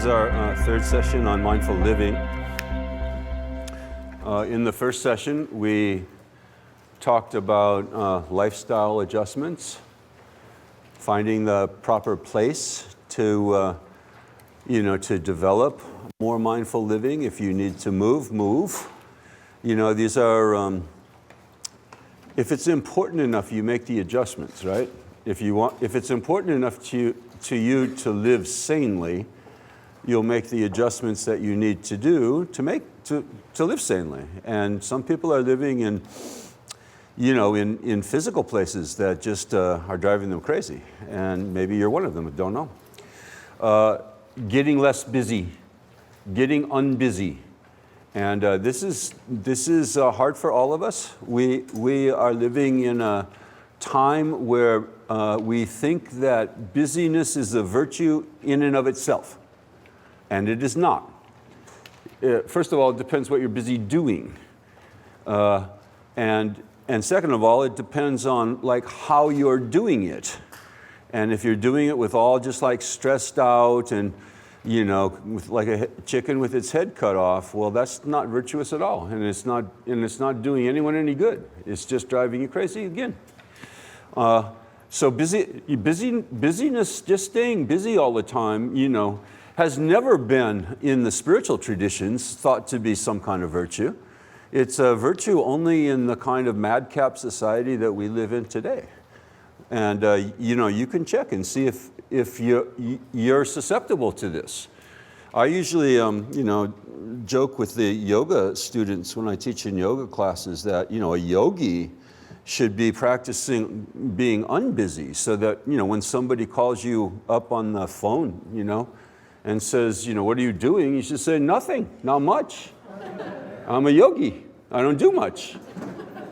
our third session on mindful living. In the first session, we talked about lifestyle adjustments, finding the proper place to develop more mindful living. If you need to move. These are, if it's important enough, you make the adjustments, right? If it's important enough to you to live sanely, you'll make the adjustments that you need to do to live sanely. And some people are living in physical places that just are driving them crazy. And maybe you're one of them, I don't know. Getting less busy, getting unbusy. And this is hard for all of us. We are living in a time where we think that busyness is a virtue in and of itself. And it is not. First of all, it depends what you're busy doing. And second of all, it depends on how you're doing it. And if you're doing it with all just stressed out and with like a chicken with its head cut off, well, that's not virtuous at all. And it's not doing anyone any good. It's just driving you crazy again. So busyness, just staying busy all the time, has never been in the spiritual traditions thought to be some kind of virtue. It's a virtue only in the kind of madcap society that we live in today. And you can check and see if you're susceptible to this. I usually joke with the yoga students when I teach in yoga classes that a yogi should be practicing being unbusy, so that when somebody calls you up on the phone and says, what are you doing? You should say, nothing, not much. I'm a yogi. I don't do much.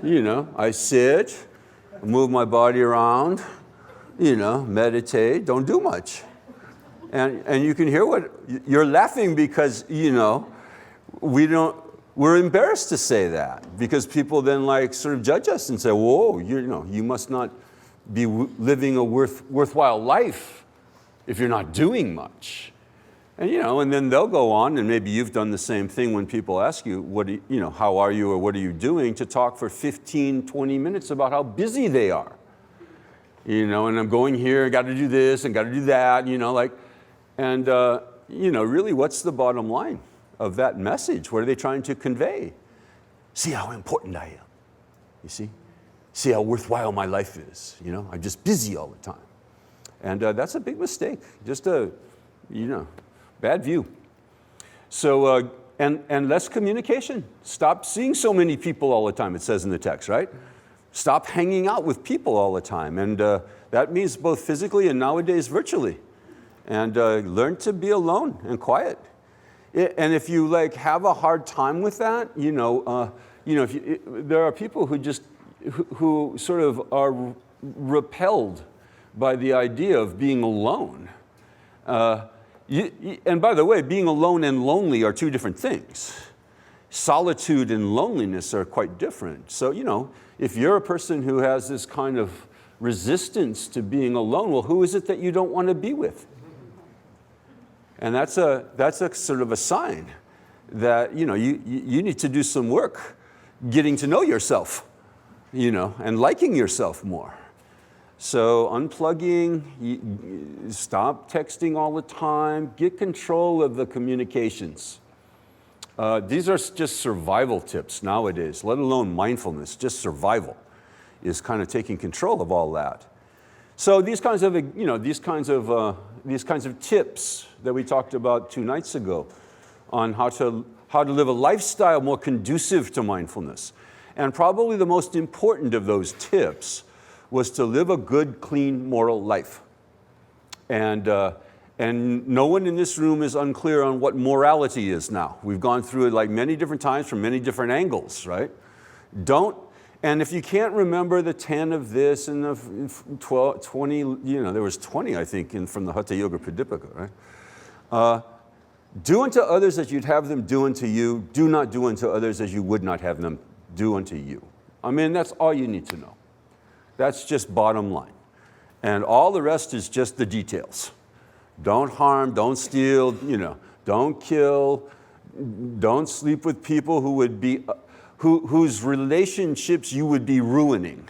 I sit, move my body around, meditate, don't do much. And you can hear what, you're laughing because, we're embarrassed to say that because people then sort of judge us and say, whoa, you must not be living a worthwhile life if you're not doing much. And and then they'll go on, and maybe you've done the same thing when people ask you, how are you or what are you doing, to talk for 15, 20 minutes about how busy they are. And I'm going here, got to do this and got to do that, really what's the bottom line of that message? What are they trying to convey? See how important I am, you see? See how worthwhile my life is, I'm just busy all the time. And that's a big mistake, just a, bad view. So, and less communication. Stop seeing so many people all the time, it says in the text, right? Stop hanging out with people all the time. And that means both physically and nowadays virtually. And learn to be alone and quiet. And if you have a hard time with that, there are people who sort of are repelled by the idea of being alone. And by the way, being alone and lonely are two different things. Solitude and loneliness are quite different. So, if you're a person who has this kind of resistance to being alone, well, who is it that you don't want to be with? And that's a sort of a sign that, you need to do some work getting to know yourself, and liking yourself more. So unplugging, stop texting all the time, get control of the communications. These are just survival tips nowadays, let alone mindfulness, just survival is kind of taking control of all that. So these kinds of tips that we talked about 2 nights ago on how to live a lifestyle more conducive to mindfulness. And probably the most important of those tips was to live a good, clean, moral life. And no one in this room is unclear on what morality is now. We've gone through it many different times from many different angles, right? And if you can't remember the 10 of this and the 12, 20, there was 20, I think, from the Hatha Yoga Pradipika, right? Do unto others as you'd have them do unto you. Do not do unto others as you would not have them do unto you. I mean, that's all you need to know. That's just bottom line. And all the rest is just the details. Don't harm, don't steal, don't kill, don't sleep with people who would be, whose relationships you would be ruining,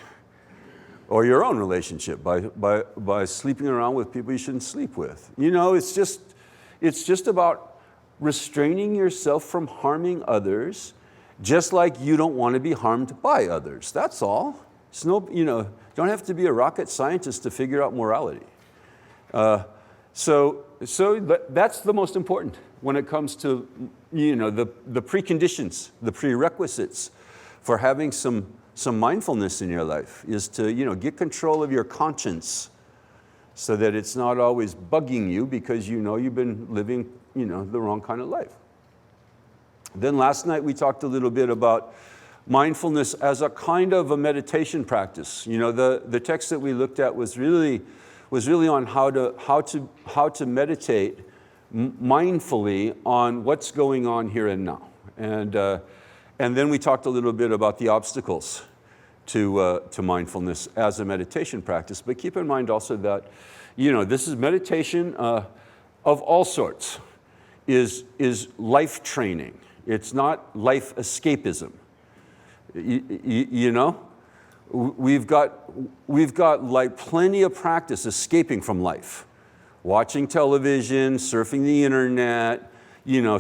or your own relationship by sleeping around with people you shouldn't sleep with. You know, it's just about restraining yourself from harming others, just like you don't want to be harmed by others. That's all. It's no, you know, don't have to be a rocket scientist to figure out morality. So that's the most important when it comes to, you know, the preconditions, the prerequisites for having some mindfulness in your life is to, you know, get control of your conscience so that it's not always bugging you because you know you've been living, you know, the wrong kind of life. Then last night we talked a little bit about mindfulness as a kind of a meditation practice. You know, the text that we looked at was really on how to meditate mindfully on what's going on here and now. And then we talked a little bit about the obstacles to mindfulness as a meditation practice. But keep in mind also that, you know, this is meditation of all sorts, is life training. It's not life escapism. You know, we've got like plenty of practice escaping from life, watching television, surfing the internet, you know,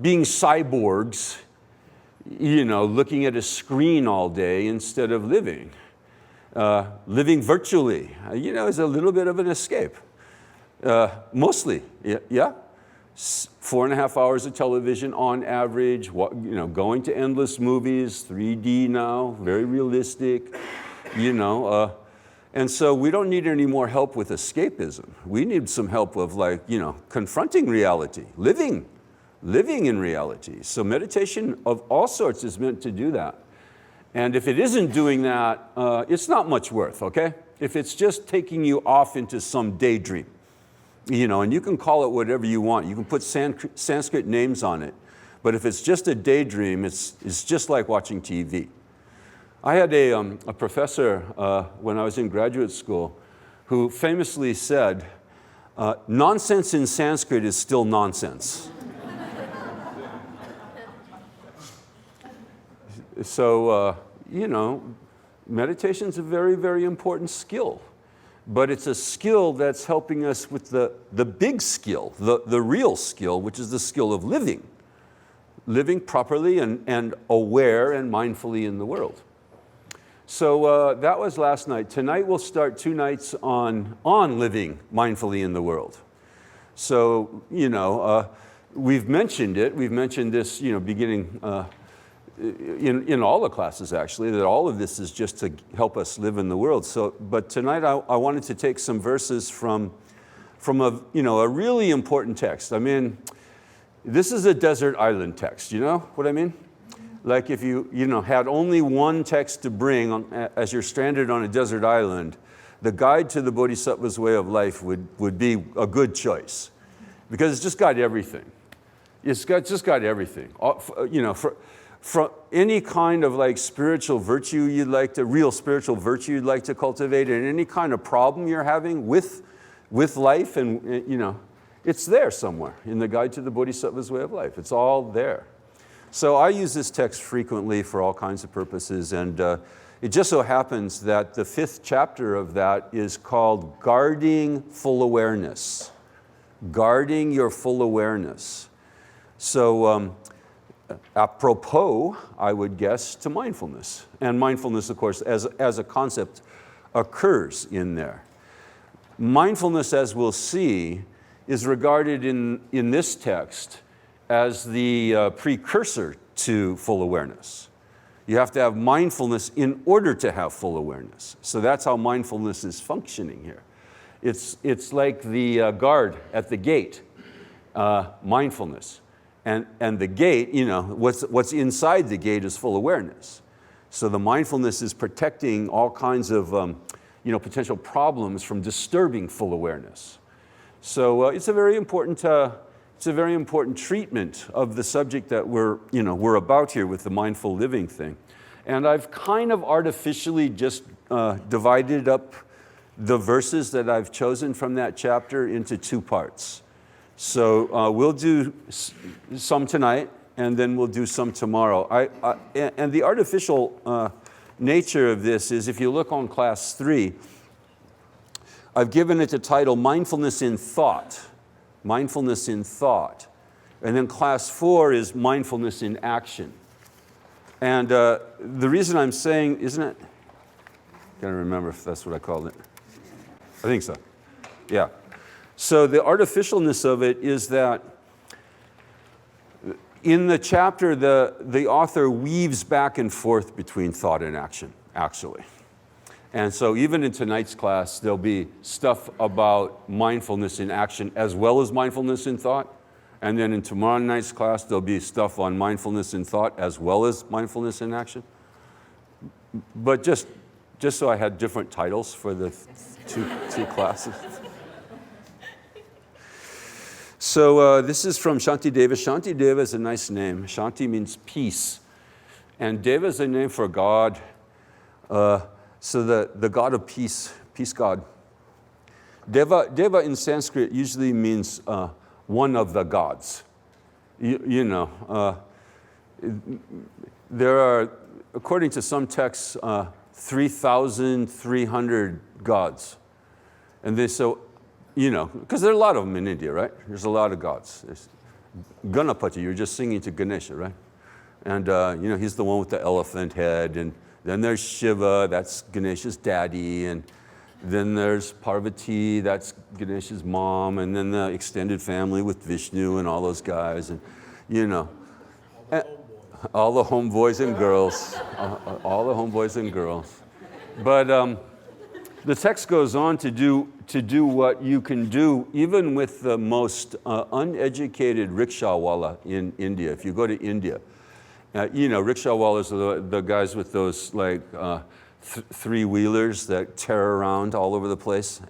being cyborgs, you know, looking at a screen all day instead of living. Living virtually, you know, is a little bit of an escape. Mostly, yeah. 4.5 hours of television on average, you know, going to endless movies, 3D now, very realistic, you know. And so we don't need any more help with escapism. We need some help of, like, you know, confronting reality, living in reality. So meditation of all sorts is meant to do that. And if it isn't doing that, it's not much worth, okay? If it's just taking you off into some daydream, you know, and you can call it whatever you want. You can put Sanskrit names on it. But if it's just a daydream, it's just like watching TV. I had a professor when I was in graduate school who famously said, nonsense in Sanskrit is still nonsense. So, you know, meditation's a very, very important skill. But it's a skill that's helping us with the big skill, the real skill, which is the skill of living properly and aware and mindfully in the world. So that was last night. Tonight we'll start 2 nights on living mindfully in the world. So, you know, we've mentioned it. We've mentioned this, you know, beginning in all the classes, actually, that all of this is just to help us live in the world. So, but tonight I wanted to take some verses from a, you know, a really important text. I mean, this is a desert island text, you know what I mean? Like if you know, had only one text to bring as you're stranded on a desert island, the guide to the Bodhisattva's way of life would be a good choice, because it's just got everything. It's just got everything. You know, from any kind of like spiritual virtue real spiritual virtue you'd like to cultivate, and any kind of problem you're having with life, and you know, it's there somewhere in the Guide to the Bodhisattva's Way of Life. It's all there. So I use this text frequently for all kinds of purposes, and it just so happens that the 5th chapter of that is called Guarding Full Awareness. Guarding your full awareness. So apropos, I would guess, to mindfulness. And mindfulness, of course, as a concept, occurs in there. Mindfulness, as we'll see, is regarded in this text as the precursor to full awareness. You have to have mindfulness in order to have full awareness. So that's how mindfulness is functioning here. It's like the guard at the gate, mindfulness. And the gate, you know, what's inside the gate is full awareness. So the mindfulness is protecting all kinds of you know, potential problems from disturbing full awareness. So it's a very important treatment of the subject that we're about here with the mindful living thing. And I've kind of artificially just divided up the verses that I've chosen from that chapter into 2 parts. So we'll do some tonight, and then we'll do some tomorrow. And the artificial nature of this is, if you look on class 3, I've given it the title Mindfulness in Thought. Mindfulness in Thought. And then class 4 is Mindfulness in Action. And the reason I'm saying, isn't it? I can't remember if that's what I called it. I think so. Yeah. So the artificialness of it is that in the chapter, the author weaves back and forth between thought and action, actually. And so even in tonight's class, there'll be stuff about mindfulness in action as well as mindfulness in thought. And then in tomorrow night's class, there'll be stuff on mindfulness in thought as well as mindfulness in action. But just so I had different titles for the two classes. So this is from Shanti Deva. Shanti Deva is a nice name. Shanti means peace. And Deva is a name for God. So the God of peace, peace God. Deva in Sanskrit usually means one of the gods. You know, there are, according to some texts, 3,300 gods. And they so, you know, because there are a lot of them in India, right? There's a lot of gods. There's Ganapati, you're just singing to Ganesha, right? And, you know, he's the one with the elephant head. And then there's Shiva, that's Ganesha's daddy. And then there's Parvati, that's Ganesha's mom. And then the extended family with Vishnu and all those guys. And, you know, all the homeboys and girls. All the homeboys and girls. But the text goes on to do what you can do even with the most uneducated rickshawwala in India. If you go to India, you know, rickshawwalas are the guys with those like three-wheelers that tear around all over the place,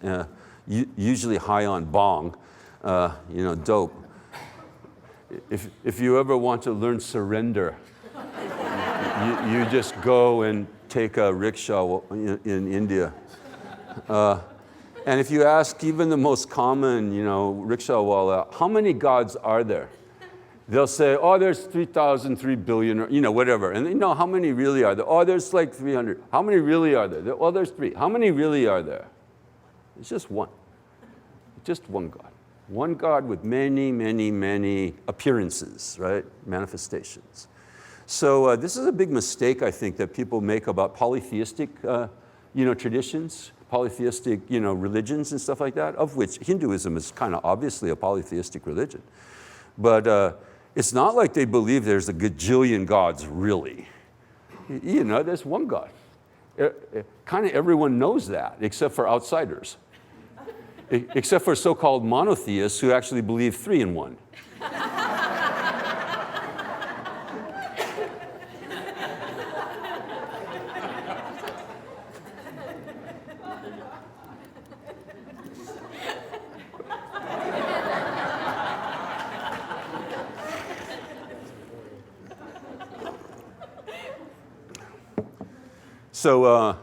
usually high on bong, you know, dope. If you ever want to learn surrender, you just go and take a rickshaw in India. And if you ask even the most common, you know, rickshawwala, how many gods are there? They'll say, oh, there's 3 billion, or, you know, whatever. And you know, how many really are there? Oh, there's like 300. How many really are there? Oh, there's 3. How many really are there? It's just one. Just one God. One God with many, many, many appearances, right? Manifestations. So this is a big mistake, I think, that people make about polytheistic, you know, traditions, polytheistic, you know, religions and stuff like that, of which Hinduism is kind of obviously a polytheistic religion. But it's not like they believe there's a gajillion gods, really. You know, there's one God. Kind of everyone knows that, except for outsiders. Except for so-called monotheists who actually believe 3 in 1. So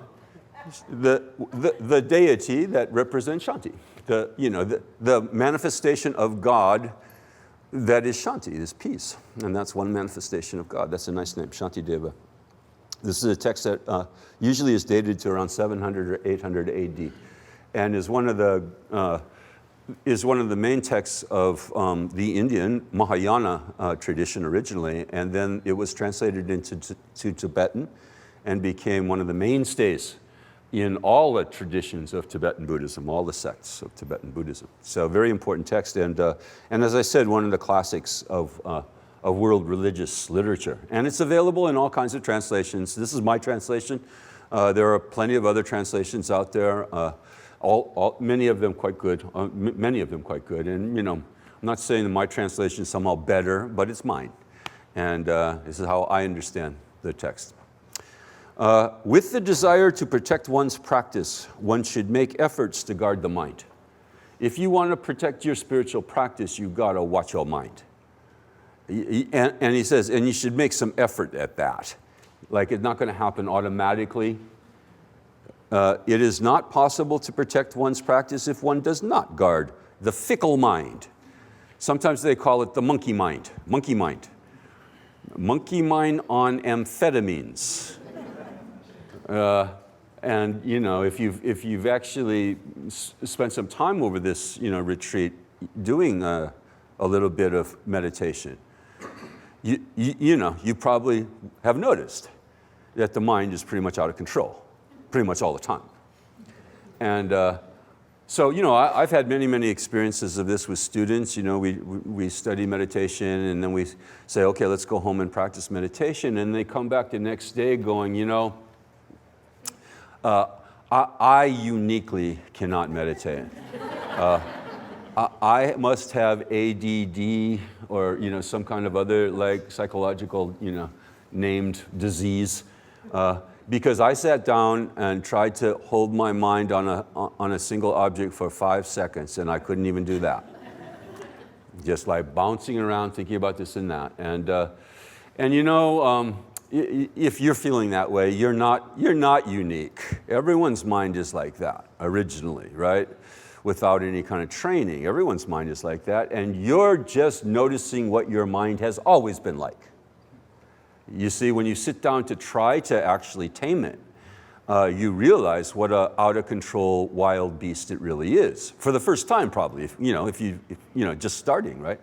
the deity that represents Shanti, the manifestation of God that is Shanti, is peace. And that's one manifestation of God. That's a nice name, Shanti Deva. This is a text that usually is dated to around 700 or 800 AD, and is one of the main texts of the Indian Mahayana tradition originally, and then it was translated into Tibetan and became one of the mainstays in all the traditions of Tibetan Buddhism, all the sects of Tibetan Buddhism. So very important text, and as I said, one of the classics of world religious literature. And it's available in all kinds of translations. This is my translation. There are plenty of other translations out there, many of them quite good, And, you know, I'm not saying that my translation is somehow better, but it's mine. And this is how I understand the text. With the desire to protect one's practice, one should make efforts to guard the mind. If you want to protect your spiritual practice, you've got to watch your mind. And he says, and you should make some effort at that. Like, it's not going to happen automatically. It is not possible to protect one's practice if one does not guard the fickle mind. Sometimes they call it the monkey mind. Monkey mind. Monkey mind on amphetamines. And you know, if you've actually spent some time over this, you know, retreat, doing a little bit of meditation, you know, you probably have noticed that the mind is pretty much out of control, pretty much all the time. And so, you know, I've had many experiences of this with students. You know, we study meditation, and then we say, okay, let's go home and practice meditation. And they come back the next day going, you know, I uniquely cannot meditate. I must have ADD or, you know, some kind of other like psychological, you know, named disease. Because I sat down and tried to hold my mind on a single object for 5 seconds, and I couldn't even do that. Just like bouncing around, thinking about this and that. And you know, if you're feeling that way, you're not unique. Everyone's mind is like that originally, right? Without any kind of training, everyone's mind is like that, and you're just noticing what your mind has always been like. You see, when you sit down to try to actually tame it, you realize what an out-of-control wild beast it really is. For the first time, probably, if you just starting, right?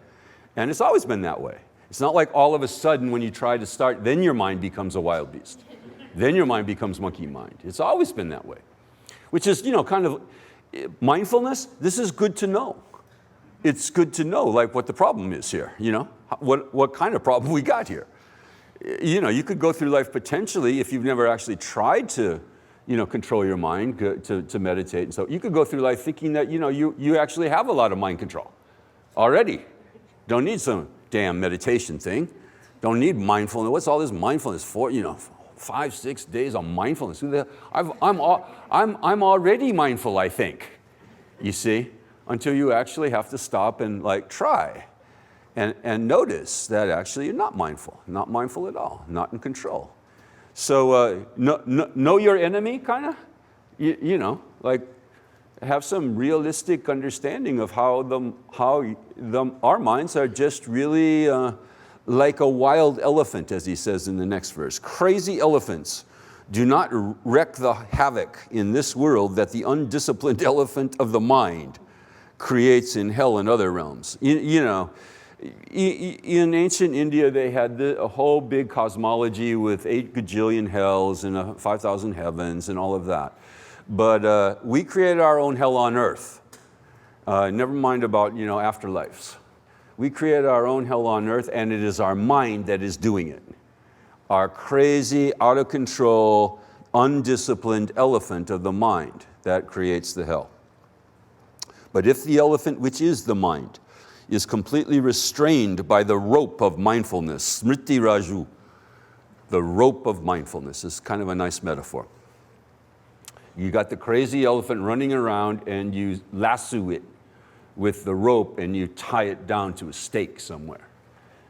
And it's always been that way. It's not like all of a sudden when you try to start, then your mind becomes a wild beast. Then your mind becomes monkey mind. It's always been that way. Which is, you know, kind of mindfulness. This is good to know. It's good to know, like, what the problem is here, you know? What kind of problem we got here. You know, you could go through life potentially, if you've never actually tried to, you know, control your mind, to meditate. And so you could go through life thinking that, you know, you actually have a lot of mind control already. Don't need some damn meditation thing. Don't need mindfulness. What's all this mindfulness for? You know, 5-6 days of mindfulness. I'm already mindful, I think. You see, until you actually have to stop and like try. And notice that actually you're not mindful at all, not in control. So know your enemy, kind of, you know, like have some realistic understanding of how our minds are just really like a wild elephant, as he says in the next verse. Crazy elephants do not wreak the havoc in this world that the undisciplined elephant of the mind creates in hell and other realms. You know, in ancient India, they had a whole big cosmology with 8 gajillion hells and 5,000 heavens and all of that. But we created our own hell on earth. Never mind about, you know, afterlives. We created our own hell on earth, and it is our mind that is doing it. Our crazy, out of control, undisciplined elephant of the mind that creates the hell. But if the elephant, which is the mind, is completely restrained by the rope of mindfulness. Smriti Raju, the rope of mindfulness, is kind of a nice metaphor. You got the crazy elephant running around and you lasso it with the rope and you tie it down to a stake somewhere.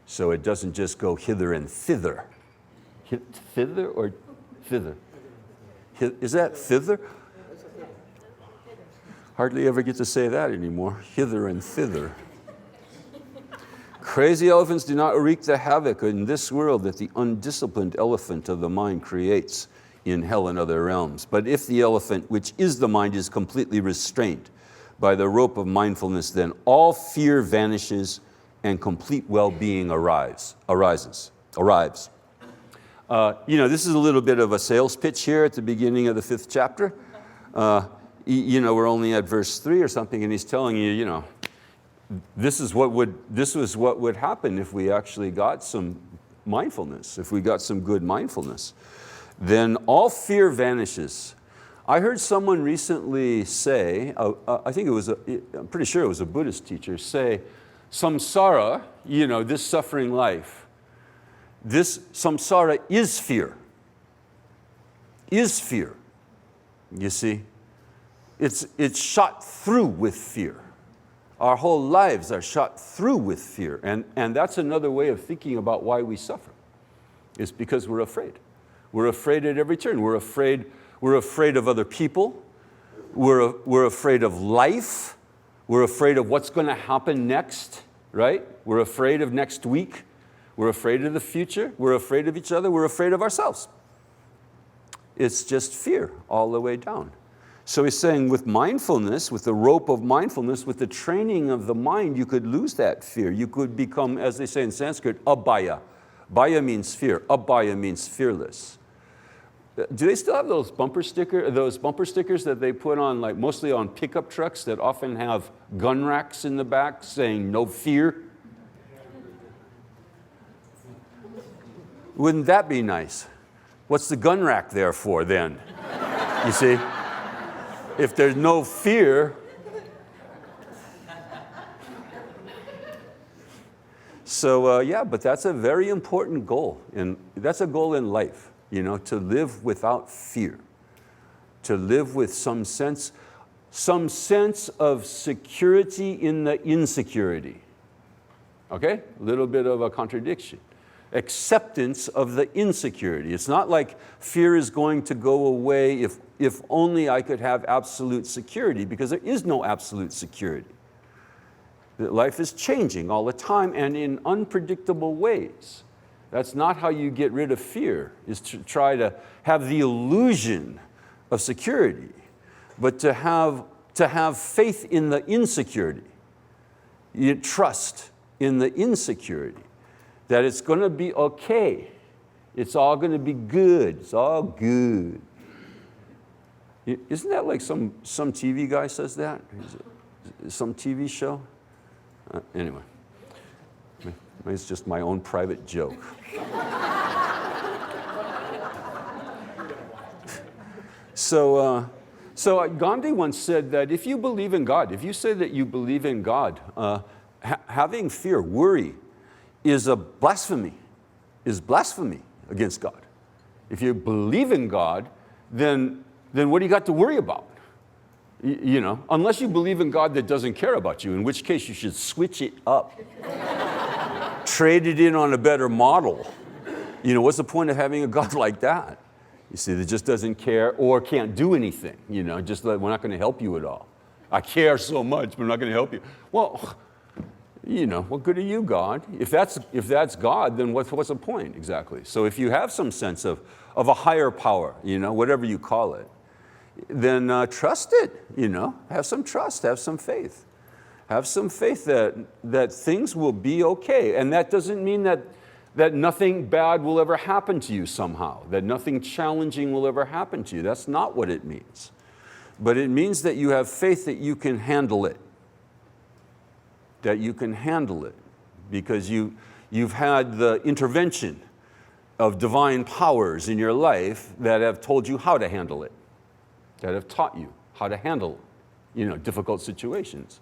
So it doesn't just go hither and thither. Thither or thither? Is that thither? Hardly ever get to say that anymore. Hither and thither. Crazy elephants do not wreak the havoc in this world that the undisciplined elephant of the mind creates in hell and other realms. But if the elephant, which is the mind, is completely restrained by the rope of mindfulness, then all fear vanishes and complete well-being arrives. You know, this is a little bit of a sales pitch here at the beginning of the 5th chapter. You know, we're only at verse 3 or something, and he's telling you, you know, this was what would happen if we actually got some mindfulness, if we got some good mindfulness. Then all fear vanishes. I heard someone recently say, I'm pretty sure it was a Buddhist teacher, say, samsara, you know, this suffering life, this samsara is fear. Is fear. You see? It's shot through with fear. Our whole lives are shot through with fear. And that's another way of thinking about why we suffer. It's because we're afraid. We're afraid at every turn. We're afraid of other people. We're afraid of life. We're afraid of what's going to happen next. right? We're afraid of next week. We're afraid of the future. We're afraid of each other. We're afraid of ourselves. It's just fear all the way down. So he's saying with mindfulness, with the rope of mindfulness, with the training of the mind, you could lose that fear. You could become, as they say in Sanskrit, abhaya. Bhaya means fear. Abhaya means fearless. Do they still have those bumper stickers that they put on, like mostly on pickup trucks that often have gun racks in the back saying no fear? Wouldn't that be nice? What's the gun rack there for then? You see? If there's no fear. So yeah, but that's a very important goal. And that's a goal in life, you know, to live without fear. To live with some sense of security in the insecurity. Okay? A little bit of a contradiction. Acceptance of the insecurity. It's not like fear is going to go away if only I could have absolute security, because there is no absolute security. Life is changing all the time and in unpredictable ways. That's not how you get rid of fear, is to try to have the illusion of security, but to have faith in the insecurity. You trust in the insecurity. That it's going to be okay. It's all going to be good. It's all good. Isn't that like some TV guy says that? Some TV show? Anyway, it's just my own private joke. So Gandhi once said that if you believe in God, if you say that you believe in God, having fear, worry, is blasphemy against God. If you believe in God, then what do you got to worry about? You know, unless you believe in God that doesn't care about you, in which case you should switch it up. Trade it in on a better model. You know, what's the point of having a God like that? You see, that just doesn't care or can't do anything, you know, just like, we're not going to help you at all. I care so much, but we're not going to help you. Well, you know, what good are you, God? If that's God, then what's the point exactly? So if you have some sense of a higher power, you know, whatever you call it, then trust it, you know, have some trust, have some faith. Have some faith that things will be okay. And that doesn't mean that nothing bad will ever happen to you somehow, that nothing challenging will ever happen to you. That's not what it means. But it means that you have faith that you can handle it. That you can handle it because you've had the intervention of divine powers in your life that have told you how to handle it, that have taught you how to handle, you know, difficult situations.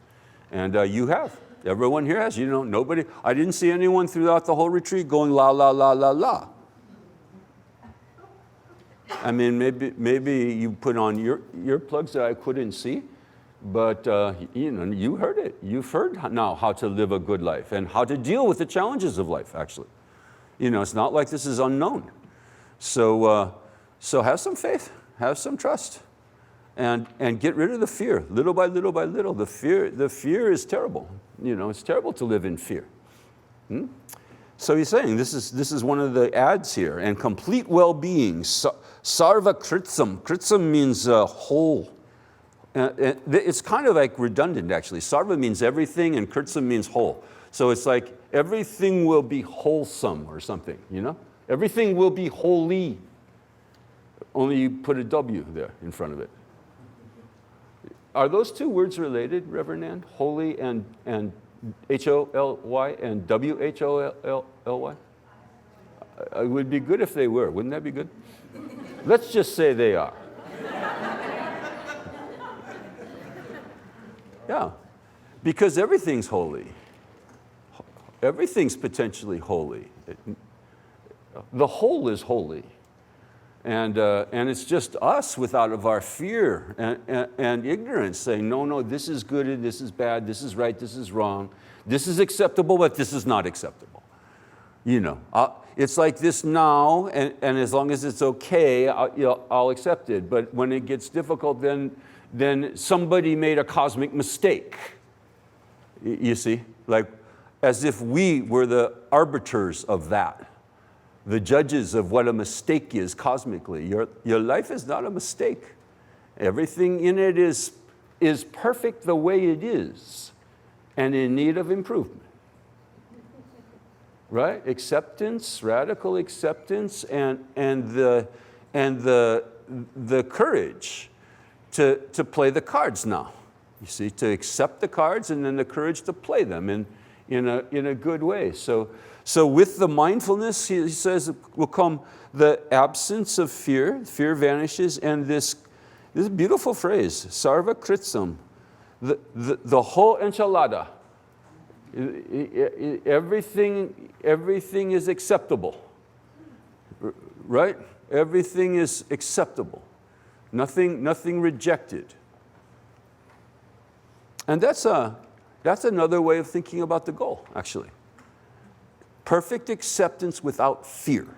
And you have. Everyone here has. You know, I didn't see anyone throughout the whole retreat going la, la, la, la, la. I mean, maybe you put on earplugs that I couldn't see. But you know, you heard it. You've heard now how to live a good life and how to deal with the challenges of life, actually. You know, it's not like this is unknown. So have some faith, have some trust, and get rid of the fear, little by little by little. The fear is terrible. You know, it's terrible to live in fear. So he's saying this is one of the ads here, and complete well-being, sarva kritsam. Kritsam means whole. It's kind of like redundant, actually. Sarva means everything, and kritsam means whole. So it's like everything will be wholesome or something, you know? Everything will be holy. Only you put a W there in front of it. Are those two words related, Reverend Ann? Holy and H-O-L-Y and W-H-O-L-Y? It would be good if they were. Wouldn't that be good? Let's just say they are. Yeah, because everything's holy. Everything's potentially holy. The whole is holy. And it's just us without of our fear and ignorance saying, no, this is good and this is bad, this is right, this is wrong, this is acceptable, but this is not acceptable. You know, it's like this now, and as long as it's okay, I'll accept it. But when it gets difficult, then somebody made a cosmic mistake. You see, like as if we were the arbiters of that, the judges of what a mistake is cosmically. Your life is not a mistake. Everything in it is perfect the way it is and in need of improvement. Right? Acceptance, radical acceptance, and the courage to play the cards now. You see, to accept the cards and then the courage to play them in a good way. So with the mindfulness, he says, will come the absence of fear. Fear vanishes, and this beautiful phrase, sarva kritsam, the whole enchilada. Everything is acceptable, right? Everything is acceptable. Nothing rejected. And that's another way of thinking about the goal, actually. Perfect acceptance without fear.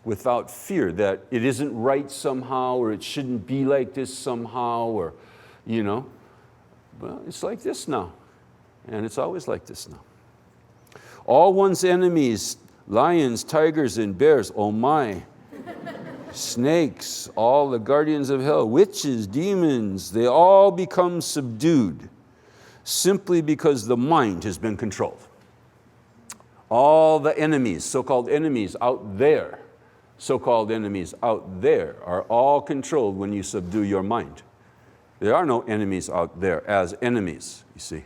Without fear that it isn't right somehow, or it shouldn't be like this somehow, or, well, it's like this now. And it's always like this now. All one's enemies, lions, tigers, and bears, oh my, snakes, all the guardians of hell, witches, demons, they all become subdued simply because the mind has been controlled. All the enemies, so-called enemies out there, are all controlled when you subdue your mind. There are no enemies out there as enemies, you see.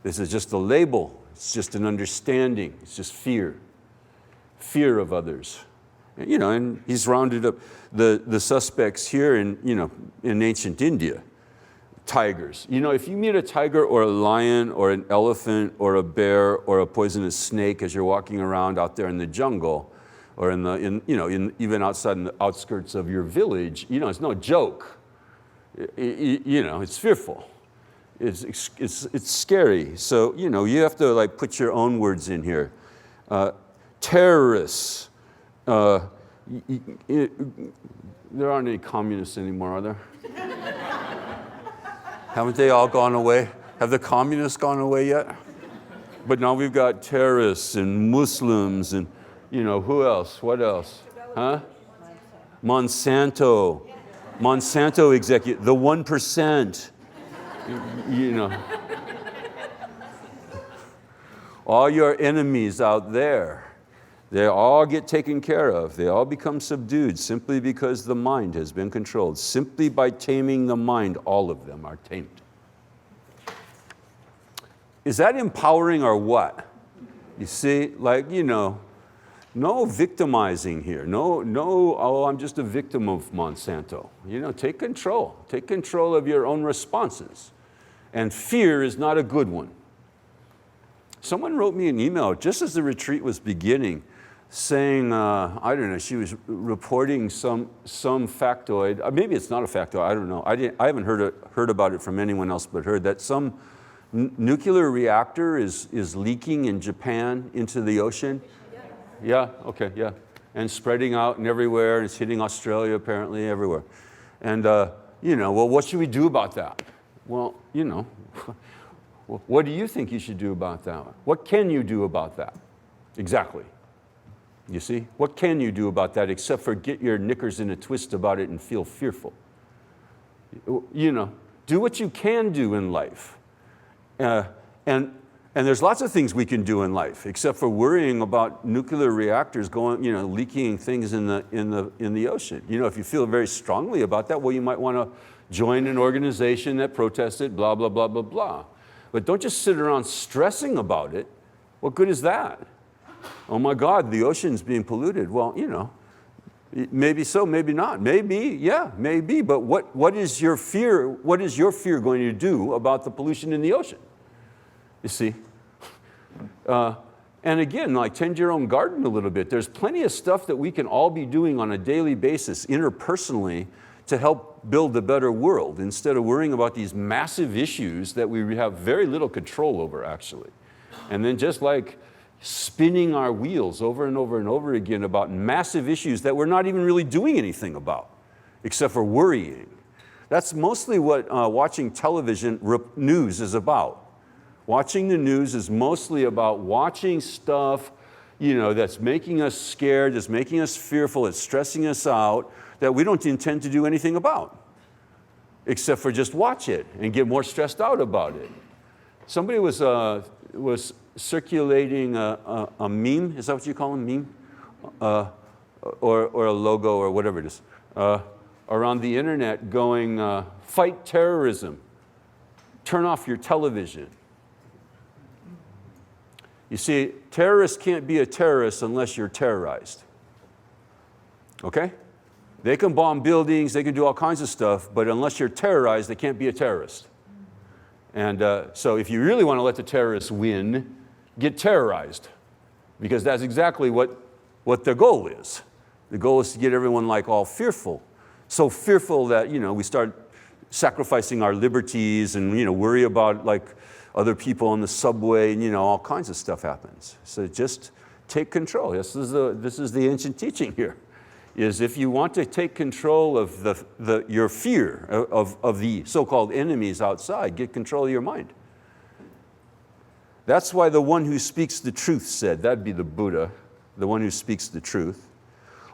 This is just a label. It's just an understanding. It's just fear. Fear of others. And he's rounded up the suspects here in ancient India. Tigers. If you meet a tiger or a lion or an elephant or a bear or a poisonous snake as you're walking around out there in the jungle, or even outside in the outskirts of your village, it's no joke. It's fearful. It's scary. So, you have to put your own words in here. Terrorists. There aren't any communists anymore, are there? Haven't they all gone away? Have the communists gone away yet? But now we've got terrorists and Muslims and, who else? What else? Huh? Monsanto executive, the 1%. All your enemies out there, they all get taken care of. They all become subdued simply because the mind has been controlled. Simply by taming the mind, all of them are tamed. Is that empowering or what? You see, no victimizing here. No, oh, I'm just a victim of Monsanto. Take control. Take control of your own responses. And fear is not a good one. Someone wrote me an email just as the retreat was beginning, saying, I don't know, she was reporting some factoid. Maybe it's not a factoid, I don't know. I haven't heard about it from anyone else but her, that some nuclear reactor is leaking in Japan into the ocean. Yeah, okay, yeah. And spreading out and everywhere, and it's hitting Australia apparently, everywhere. And, well, what should we do about that? Well, what do you think you should do about that? What can you do about that? Exactly. You see? What can you do about that except for get your knickers in a twist about it and feel fearful? Do what you can do in life. And there's lots of things we can do in life, except for worrying about nuclear reactors going, leaking things in the ocean. If you feel very strongly about that, well, you might want to join an organization that protests it, blah, blah, blah, blah, blah. But don't just sit around stressing about it. What good is that? Oh my God, the ocean's being polluted. Well, maybe so, maybe not. Maybe, yeah, maybe. But what is your fear? What is your fear going to do about the pollution in the ocean? You see? And again, tend your own garden a little bit. There's plenty of stuff that we can all be doing on a daily basis, interpersonally, to help build a better world, instead of worrying about these massive issues that we have very little control over, actually. And then just spinning our wheels over and over and over again about massive issues that we're not even really doing anything about, except for worrying. That's mostly what watching television news is about. Watching the news is mostly about watching stuff, that's making us scared, that's making us fearful, that's stressing us out, that we don't intend to do anything about, except for just watch it and get more stressed out about it. Somebody was circulating a meme, is that what you call them, meme? Or a logo or whatever it is, around the internet going, fight terrorism, turn off your television. You see, terrorists can't be a terrorist unless you're terrorized. Okay? They can bomb buildings, they can do all kinds of stuff, but unless you're terrorized, they can't be a terrorist. And so if you really want to let the terrorists win, get terrorized, because that's exactly what their goal is. The goal is to get everyone like all fearful. So fearful that, we start sacrificing our liberties and, worry about like other people on the subway and, all kinds of stuff happens. So just take control. This is the ancient teaching here, is if you want to take control of your fear of the so-called enemies outside, get control of your mind. That's why the one who speaks the truth said, that'd be the Buddha, the one who speaks the truth,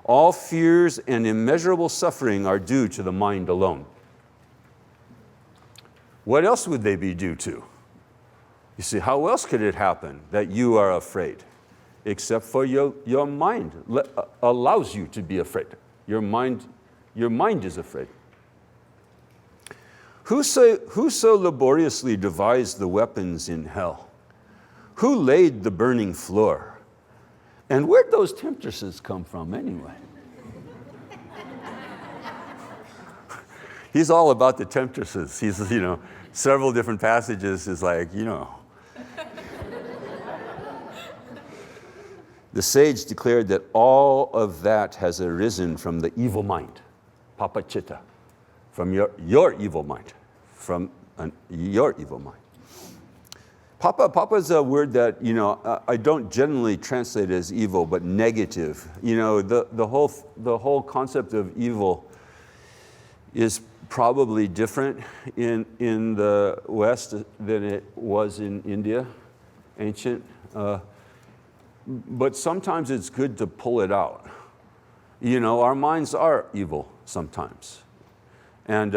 all fears and immeasurable suffering are due to the mind alone. What else would they be due to? You see, how else could it happen that you are afraid? Except for your mind allows you to be afraid. Your mind is afraid. Who so laboriously devised the weapons in hell? Who laid the burning floor? And where'd those temptresses come from anyway? He's all about the temptresses. He's, several different passages is like, The sage declared that all of that has arisen from the evil mind, papachitta, from your evil mind, from your evil mind. Papa is a word that, I don't generally translate as evil, but negative. The whole concept of evil is probably different in the West than it was in India, ancient. But sometimes it's good to pull it out. Our minds are evil sometimes. And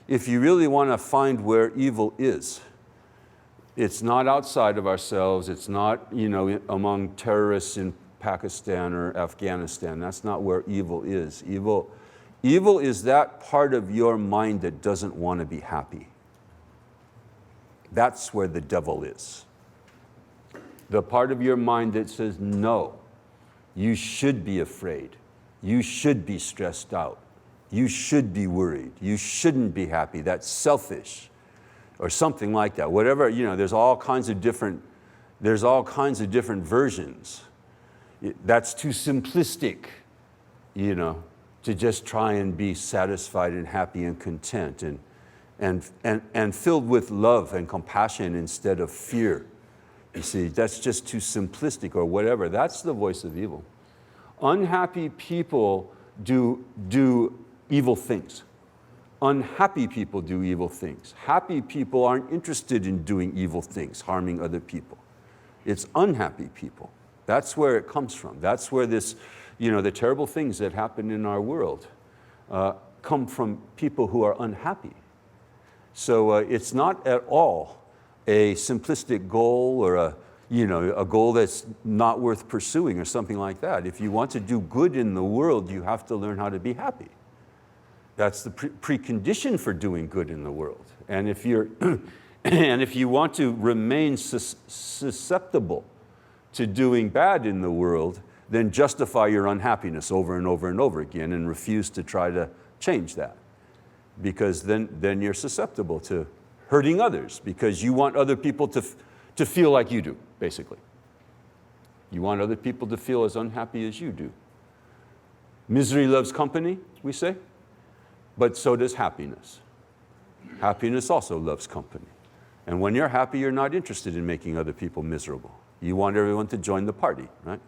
if you really want to find where evil is, it's not outside of ourselves. It's not, among terrorists in Pakistan or Afghanistan. That's not where evil is. Evil is that part of your mind that doesn't want to be happy. That's where the devil is. The part of your mind that says, no, you should be afraid. You should be stressed out. You should be worried. You shouldn't be happy. That's selfish. Or something like that. Whatever, there's all kinds of different versions. That's too simplistic, to just try and be satisfied and happy and content and filled with love and compassion instead of fear. You see, that's just too simplistic or whatever. That's the voice of evil. Unhappy people do evil things. Unhappy people do evil things. Happy people aren't interested in doing evil things, harming other people. It's unhappy people. That's where it comes from. That's where this, the terrible things that happen in our world come from people who are unhappy. So it's not at all a simplistic goal or a goal that's not worth pursuing or something like that. If you want to do good in the world, you have to learn how to be happy. That's the precondition for doing good in the world. And if you want to remain susceptible to doing bad in the world, then justify your unhappiness over and over and over again and refuse to try to change that. Because then you're susceptible to hurting others, because you want other people to feel like you do, basically. You want other people to feel as unhappy as you do. Misery loves company, we say. But so does happiness. Happiness also loves company. And when you're happy, you're not interested in making other people miserable. You want everyone to join the party, right?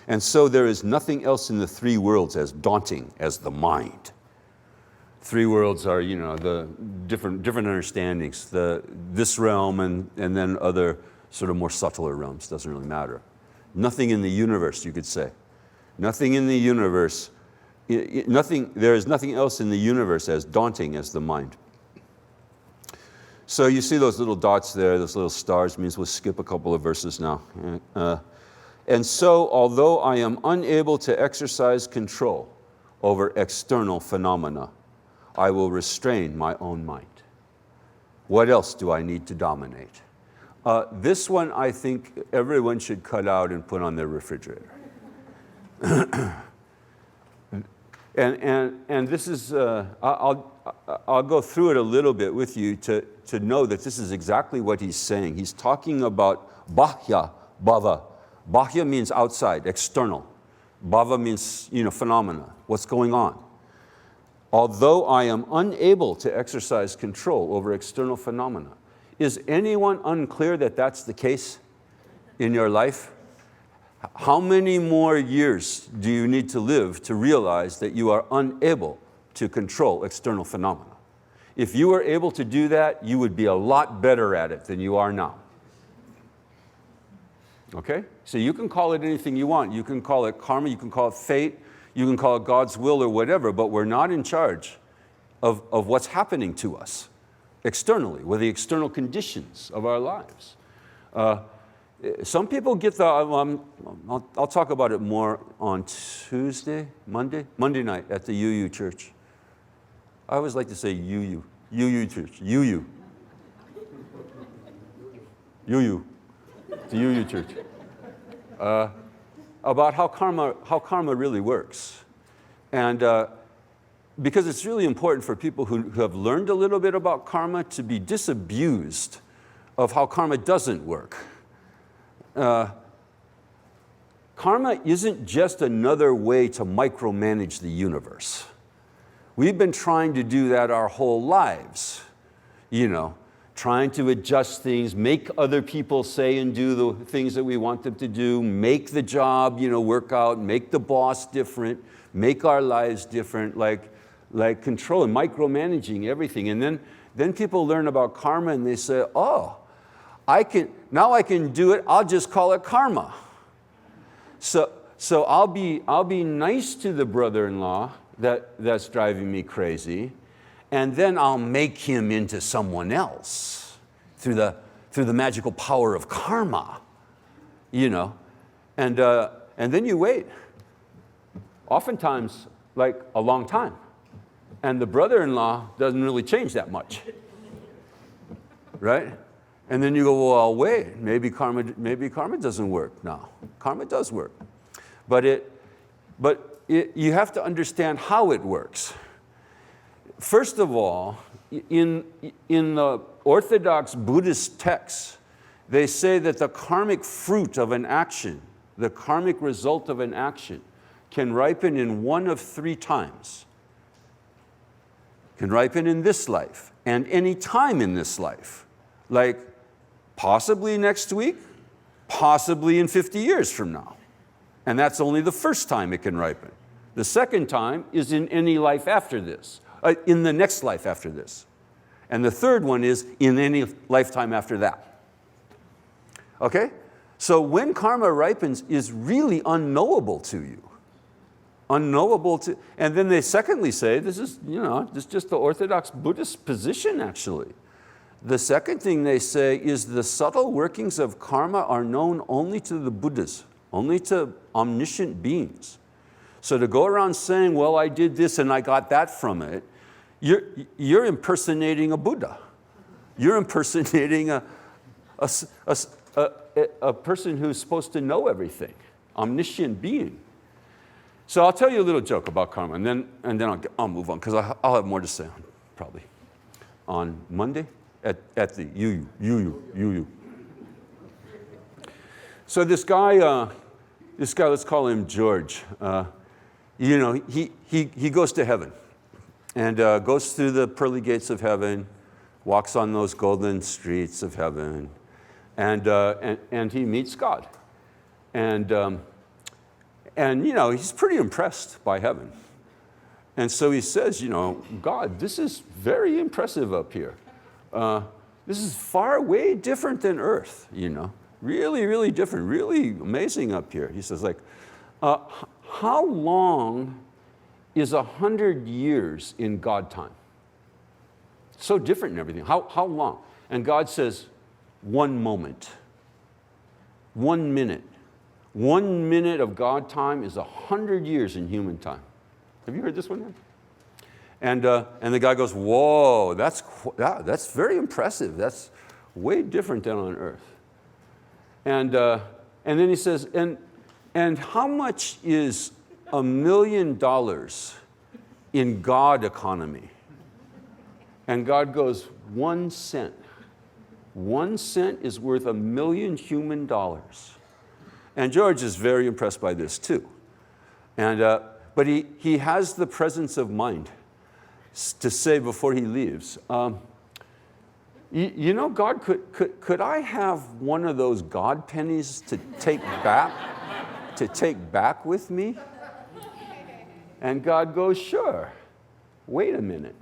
And so there is nothing else in the three worlds as daunting as the mind. three worlds are, the different understandings. This realm and then other sort of more subtler realms. Doesn't really matter. Nothing in the universe, you could say. Nothing in the universe, there is nothing else in the universe as daunting as the mind. So you see those little dots there, those little stars, means we'll skip a couple of verses now. And so, although I am unable to exercise control over external phenomena, I will restrain my own mind. What else do I need to dominate? This one I think everyone should cut out and put on their refrigerator. and this is, I'll go through it a little bit with you to know that this is exactly what he's saying. He's talking about bahya, bhava. Bahya means outside, external. Bhava means, phenomena, what's going on. Although I am unable to exercise control over external phenomena. Is anyone unclear that that's the case in your life? How many more years do you need to live to realize that you are unable to control external phenomena? If you were able to do that, you would be a lot better at it than you are now. Okay? So you can call it anything you want. You can call it karma, you can call it fate, you can call it God's will or whatever, but we're not in charge of what's happening to us externally, with the external conditions of our lives. Some people get I'll talk about it more on Monday night at the UU church. I always like to say UU church, UU. The UU church. About how karma really works. And because it's really important for people who have learned a little bit about karma to be disabused of how karma doesn't work. Karma isn't just another way to micromanage the universe. We've been trying to do that our whole lives, trying to adjust things, make other people say and do the things that we want them to do, make the job, work out, make the boss different, make our lives different, like control and micromanaging everything. And then people learn about karma and they say, oh, now I can do it, I'll just call it karma. So I'll be nice to the brother-in-law that's driving me crazy, and then I'll make him into someone else through the magical power of karma, and then you wait, oftentimes like a long time, and the brother-in-law doesn't really change that much, right? And then you go, well, wait, maybe karma doesn't work now. Karma does work, but you have to understand how it works. First of all, in the Orthodox Buddhist texts, they say that the karmic fruit of an action, the karmic result of an action, can ripen in one of three times. Can ripen in this life and any time in this life. Like possibly next week, possibly in 50 years from now. And that's only the first time it can ripen. The second time is in any life after this, in the next life after this. And the third one is in any lifetime after that. Okay? So when karma ripens is really unknowable to you. Unknowable to, and then they secondly say, this is just the Orthodox Buddhist position actually. The second thing they say is the subtle workings of karma are known only to the Buddhas, only to omniscient beings. So to go around saying, well, I did this and I got that from it, you're impersonating a Buddha. You're impersonating a person who's supposed to know everything, omniscient being. So I'll tell you a little joke about karma, and then I'll move on, because I'll have more to say probably on Monday at the UU. So this guy, let's call him George. He goes to heaven and goes through the pearly gates of heaven, walks on those golden streets of heaven, and he meets God. And he's pretty impressed by heaven. And so he says, God, this is very impressive up here. This is far way different than Earth, Really, really different, really amazing up here. He says, how long is 100 years in God time? So different in everything. How long? And God says, 1 moment. 1 minute. 1 minute of God time is 100 years in human time. Have you heard this one yet? And the guy goes, whoa, that's very impressive. That's way different than on Earth. And then he says, and how much is $1 million in God economy? And God goes, 1 cent. 1 cent is worth $1 million human dollars. And George is very impressed by this too. But he has the presence of mind to say before he leaves, God, could I have one of those God pennies to take back with me? And God goes, sure. Wait a minute.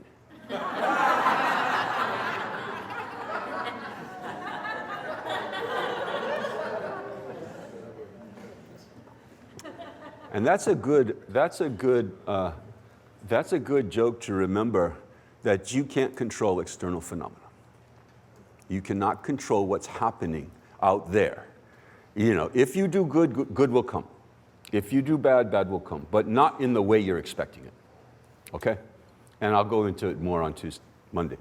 And that's a good joke to remember, that you can't control external phenomena. You cannot control what's happening out there. If you do good, good will come. If you do bad, bad will come. But not in the way you're expecting it. Okay? And I'll go into it more on Monday.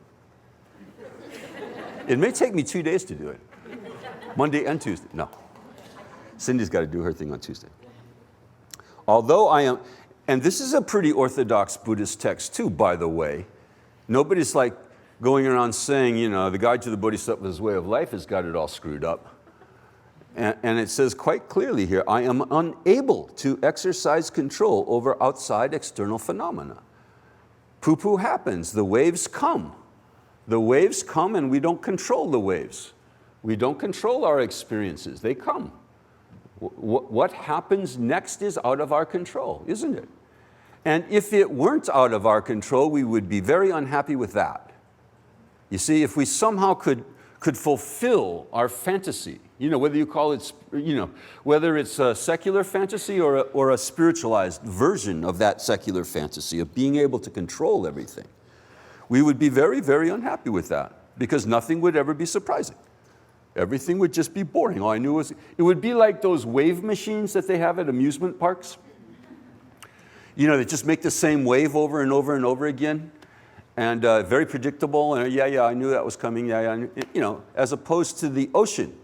It may take me 2 days to do it. Monday and Tuesday. No. Cindy's got to do her thing on Tuesday. Although and this is a pretty orthodox Buddhist text too, by the way. Nobody's going around saying, the guide to the Bodhisattva's way of life has got it all screwed up. And it says quite clearly here, I am unable to exercise control over outside external phenomena. Poo-poo happens, the waves come. The waves come and we don't control the waves. We don't control our experiences, they come. What happens next is out of our control, isn't it? And if it weren't out of our control, we would be very unhappy with that. You see, if we somehow could fulfill our fantasy, whether you call it, whether it's a secular fantasy or a spiritualized version of that secular fantasy of being able to control everything, we would be very, very unhappy with that, because nothing would ever be surprising. Everything would just be boring. All I knew was, it would be like those wave machines that they have at amusement parks. They just make the same wave over and over and over again. And very predictable, and yeah, I knew that was coming, as opposed to the ocean,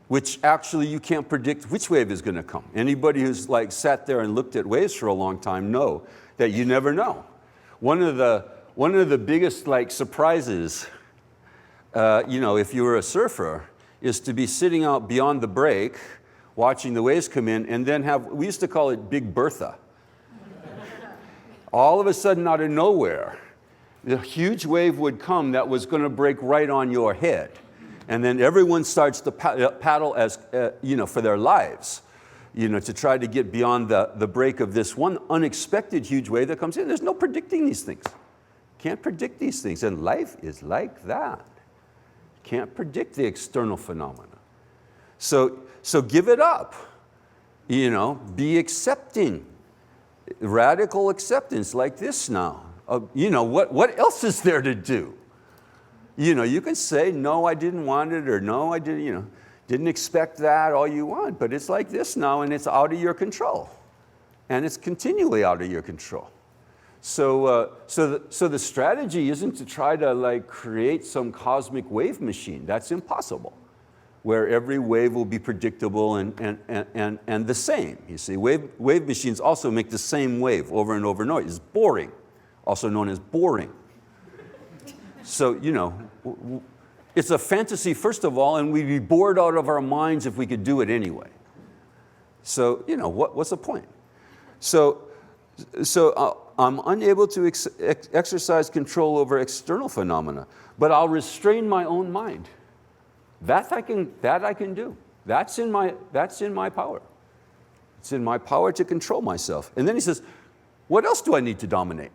which actually you can't predict which wave is going to come. Anybody who's sat there and looked at waves for a long time know that you never know. One of the biggest surprises, if you were a surfer, is to be sitting out beyond the break, watching the waves come in, and then we used to call it Big Bertha. All of a sudden, out of nowhere, the huge wave would come that was going to break right on your head. And then everyone starts to paddle for their lives, to try to get beyond the break of this one unexpected huge wave that comes in. There's no predicting these things. Can't predict these things. And life is like that. Can't predict the external phenomena. So give it up. Be accepting. Radical acceptance like this now. What else is there to do? You can say, no, I didn't want it, or no, I didn't expect that, all you want, but it's like this now, and it's out of your control. And it's continually out of your control. So the strategy isn't to try to create some cosmic wave machine. That's impossible, where every wave will be predictable and the same. You see, wave machines also make the same wave over and over and over. It's boring, also known as boring. So, it's a fantasy, first of all, and we'd be bored out of our minds if we could do it anyway. So, what's the point? So I'm unable to exercise control over external phenomena, but I'll restrain my own mind. That I can do. That's in my power. It's in my power to control myself. And then he says, what else do I need to dominate?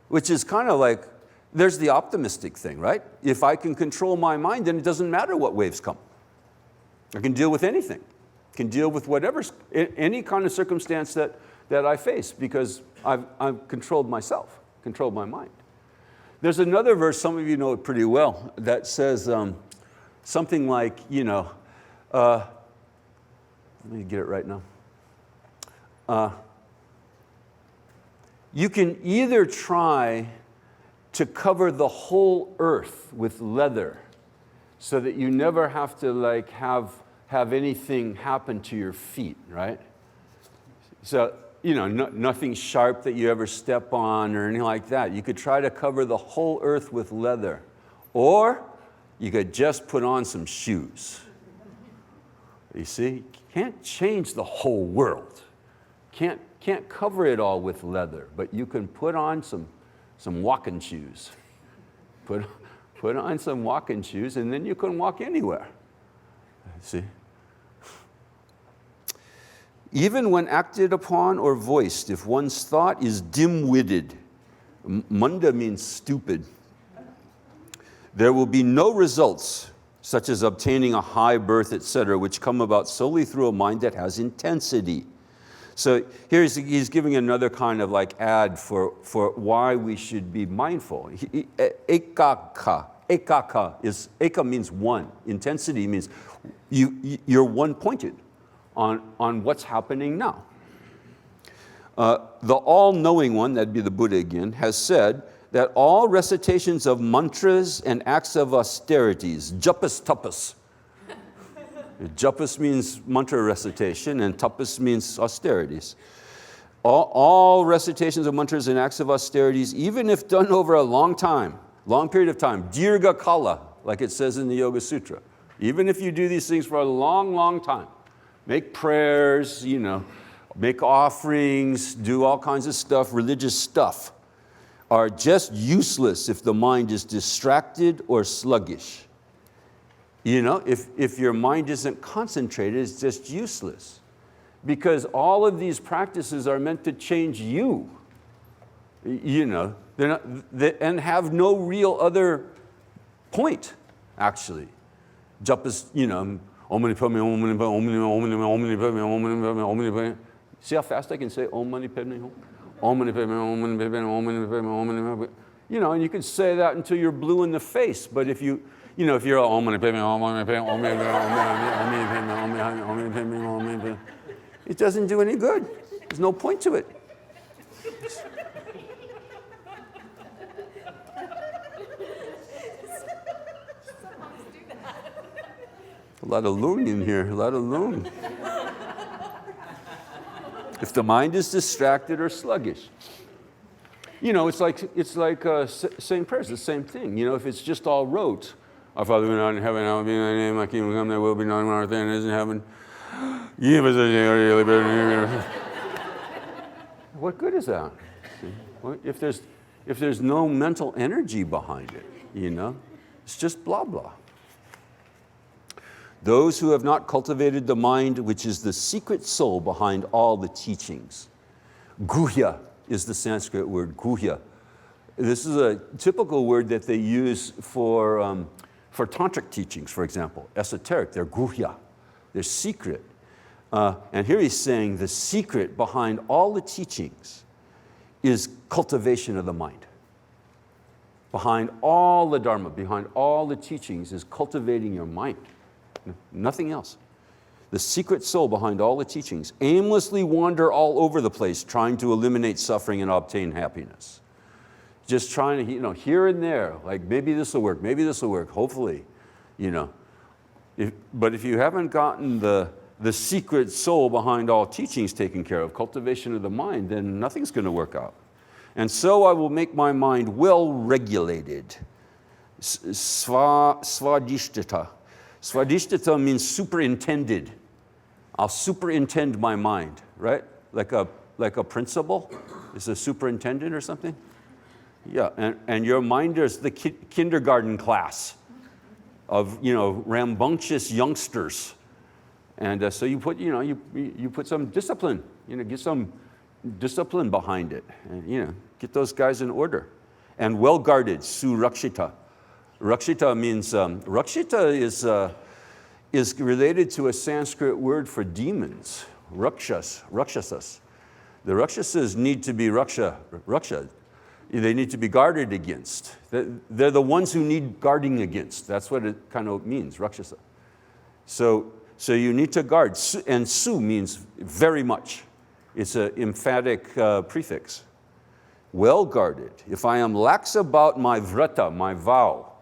which is kind of like, there's the optimistic thing, right? If I can control my mind, then it doesn't matter what waves come. I can deal with anything. I can deal with whatever, any kind of circumstance that I face because I've controlled myself, controlled my mind. There's another verse, some of you know it pretty well, that says something like, let me get it right now. You can either try to cover the whole earth with leather so that you never have to like have anything happen to your feet, right? So, nothing sharp that you ever step on or anything like that. You could try to cover the whole earth with leather. Or you could just put on some shoes. You see, you can't change the whole world. Can't cover it all with leather, but you can put on some walking shoes. Put on some walking shoes, and then you can walk anywhere. See? Even when acted upon or voiced, if one's thought is dim-witted, munda means stupid, there will be no results, such as obtaining a high birth, etc., which come about solely through a mind that has intensity. So here he's giving another kind of like ad for why we should be mindful. Ekaka means one. Intensity means you're one-pointed on what's happening now. The all-knowing one, that'd be the Buddha again, has said that all recitations of mantras and acts of austerities, japas tapas. Japas means mantra recitation and tapas means austerities. All recitations of mantras and acts of austerities, even if done over a long period of time, dirgha kala, like it says in the Yoga Sutra. Even if you do these things for a long, long time, make prayers, make offerings, do all kinds of stuff, religious stuff, are just useless if the mind is distracted or sluggish. If your mind isn't concentrated, it's just useless. Because all of these practices are meant to change you. They're not, and have no real other point, actually. Japas, Om Mani Padme, Om Mani Padme, Om Mani Padme, Om Mani Padme, Om Mani Padme. See how fast I can say Om Mani Padme Hum? Om Mani Padme, Om Mani Padme, Om Mani Padme, Om Mani Padme. And you can say that until you're blue in the face. But if you're Om Mani Padme, Om Mani Padme, Om Mani Padme, Om Mani Padme, Om Mani Padme, Om Mani Padme, it doesn't do any good. There's no point to it. A lot of loon in here, a lot of loon. If the mind is distracted or sluggish. It's like saying prayers, the same thing. If it's just all rote, our Father who art in heaven, hallowed be thy name, thy kingdom come, thy will be done on earth as it is in heaven. Give us this day our daily bread. What good is that? If there's no mental energy behind it, it's just blah blah. Those who have not cultivated the mind, which is the secret soul behind all the teachings. Guhya is the Sanskrit word, guhya. This is a typical word that they use for tantric teachings, for example. Esoteric, they're guhya, they're secret. And here he's saying the secret behind all the teachings is cultivation of the mind. Behind all the Dharma, behind all the teachings is cultivating your mind. Nothing else. The secret soul behind all the teachings. Aimlessly wander all over the place trying to eliminate suffering and obtain happiness. Just trying to, here and there, like maybe this will work, hopefully, But if you haven't gotten the secret soul behind all teachings taken care of, cultivation of the mind, then nothing's going to work out. And so I will make my mind well regulated. Svadhisthita. Svadhisthita means superintended. I'll superintend my mind, right? Like a principal is a superintendent or something? Yeah, and your mind is the kindergarten class of, rambunctious youngsters. And so you put, you put some discipline, get some discipline behind it. And, Get those guys in order. And well guarded, su rakshita. Rakshita means, rakshita is related to a Sanskrit word for demons, rakshasas. The rakshasas need to be raksha. They need to be guarded against. They're the ones who need guarding against. That's what it kind of means, rakshasa. So you need to guard. And su means very much. It's an emphatic prefix. Well guarded. If I am lax about my vrata, my vow.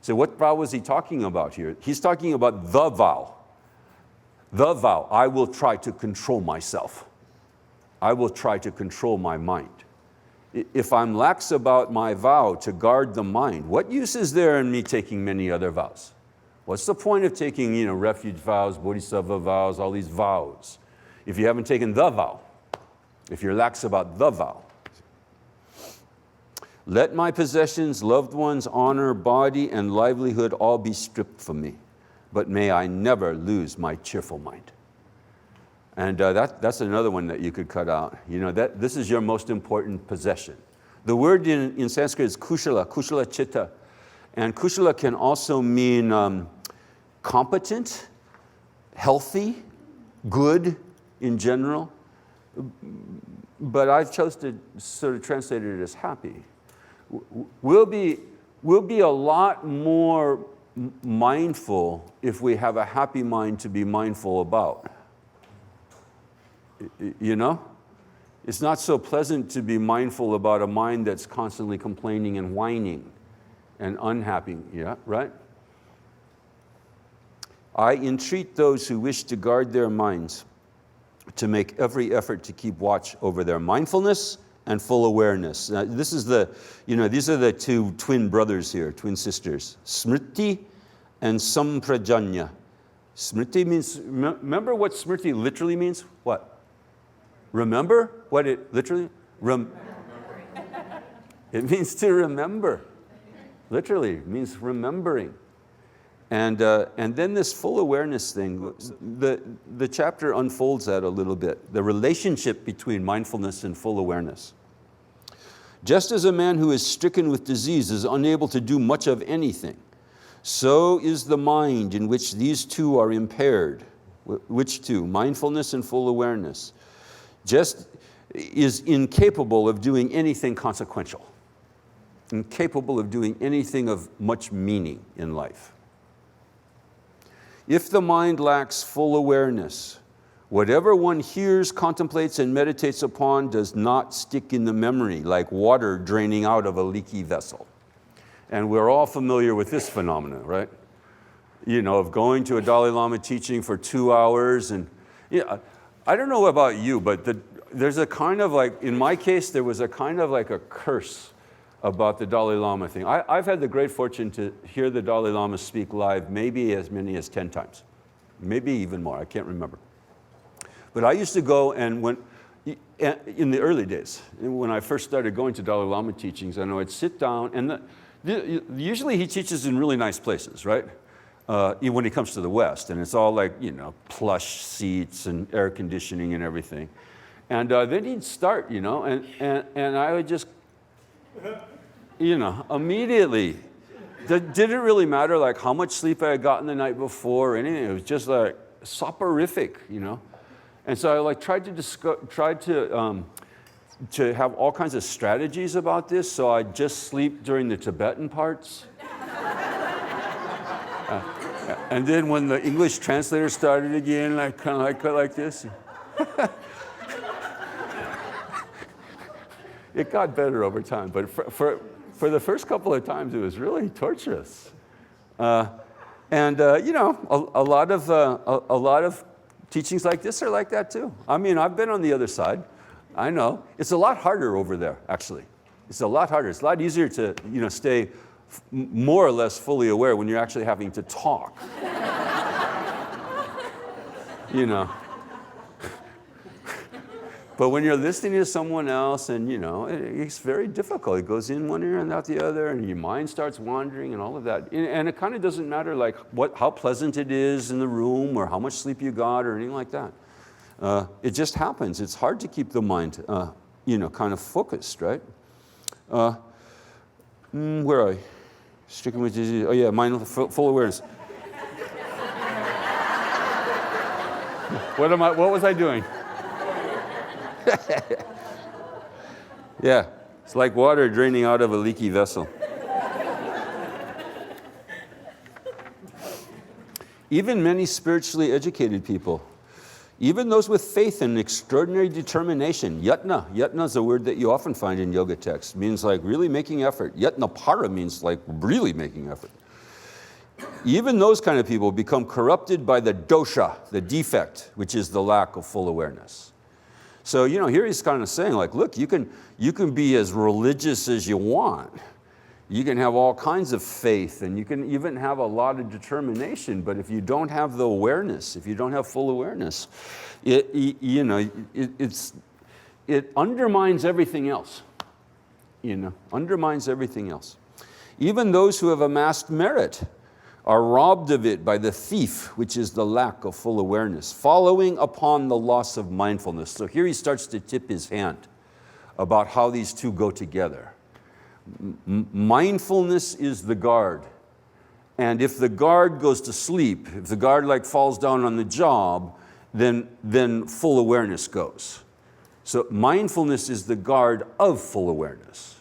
So what vow was he talking about here? He's talking about the vow. The vow. I will try to control myself. I will try to control my mind. If I'm lax about my vow to guard the mind, what use is there in me taking many other vows? What's the point of taking, refuge vows, bodhisattva vows, all these vows, if you haven't taken the vow, if you're lax about the vow? Let my possessions, loved ones, honor, body, and livelihood all be stripped from me, but may I never lose my cheerful mind. And that's another one that you could cut out. This is your most important possession. The word in Sanskrit is kushala chitta. And kushala can also mean competent, healthy, good in general. But I chose to sort of translate it as happy. We'll be a lot more mindful if we have a happy mind to be mindful about. It's not so pleasant to be mindful about a mind that's constantly complaining and whining and unhappy, yeah, right? I entreat those who wish to guard their minds to make every effort to keep watch over their mindfulness and full awareness. Now, this is these are the two twin brothers here, twin sisters, Smriti and Samprajanya. Smriti means, remember what Smriti literally means? What? Remember what it literally? It means to remember. Literally, it means remembering. And then this full awareness thing, the chapter unfolds that a little bit, the relationship between mindfulness and full awareness. Just as a man who is stricken with disease is unable to do much of anything, so is the mind in which these two are impaired. Which two? Mindfulness and full awareness. Just is incapable of doing anything consequential, incapable of doing anything of much meaning in life. If the mind lacks full awareness, whatever one hears, contemplates, and meditates upon does not stick in the memory like water draining out of a leaky vessel. And we're all familiar with this phenomenon, right? Of going to a Dalai Lama teaching for 2 hours. And I don't know about you, but there's a kind of like, in my case, there was a kind of like a curse about the Dalai Lama thing. I've had the great fortune to hear the Dalai Lama speak live maybe as many as 10 times, maybe even more, I can't remember. But I used to go and in the early days, when I first started going to Dalai Lama teachings, I'd sit down, and usually he teaches in really nice places, right? When he comes to the West, and it's all like, plush seats and air conditioning and everything. And then he'd start, and I would just, immediately, it didn't really matter like how much sleep I had gotten the night before or anything. It was just like soporific, And so I tried to have all kinds of strategies about this. So I'd just sleep during the Tibetan parts. And then when the English translator started again, I kind of like this. It got better over time, but for the first couple of times, it was really torturous. A lot of teachings like this are like that too. I've been on the other side. I know. It's a lot harder over there, actually. It's a lot harder. It's a lot easier to, stay more or less fully aware when you're actually having to talk. But when you're listening to someone else and, it's very difficult. It goes in one ear and out the other, and your mind starts wandering and all of that. And it kind of doesn't matter like how pleasant it is in the room or how much sleep you got or anything like that. It just happens. It's hard to keep the mind, kind of focused, right? Where are I? Stricken with disease. Oh yeah, full awareness. What was I doing? Yeah, it's like water draining out of a leaky vessel. Even many spiritually educated people, even those with faith and extraordinary determination, yatna is a word that you often find in yoga texts, means like really making effort. Yatna para means like really making effort. Even those kind of people become corrupted by the dosha, the defect, which is the lack of full awareness. So, here he's kind of saying like, look, you can be as religious as you want. You can have all kinds of faith, and you can even have a lot of determination, but if you don't have the awareness, if you don't have full awareness, it undermines everything else. Undermines everything else. Even those who have amassed merit are robbed of it by the thief, which is the lack of full awareness, following upon the loss of mindfulness. So here he starts to tip his hand about how these two go together. Mindfulness is the guard. And if the guard goes to sleep, if the guard like falls down on the job, then full awareness goes. So mindfulness is the guard of full awareness.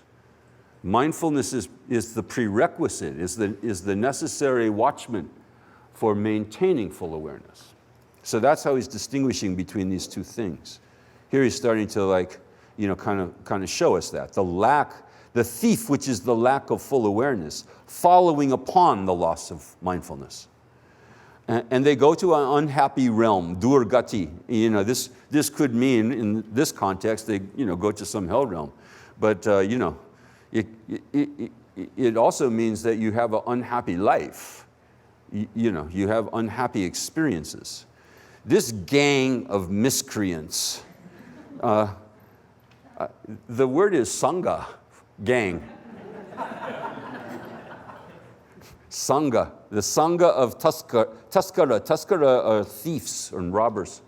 Mindfulness is the prerequisite, is the necessary watchman for maintaining full awareness. So that's how he's distinguishing between these two things. Here he's starting to kind of show us that. The thief, which is the lack of full awareness, following upon the loss of mindfulness. And they go to an unhappy realm, durgati. This could mean, in this context, they go to some hell realm. But it also means that you have an unhappy life. You have unhappy experiences. This gang of miscreants, the word is sangha, gang. Sangha, the sangha of Tuskara. Tuskara are thieves and robbers.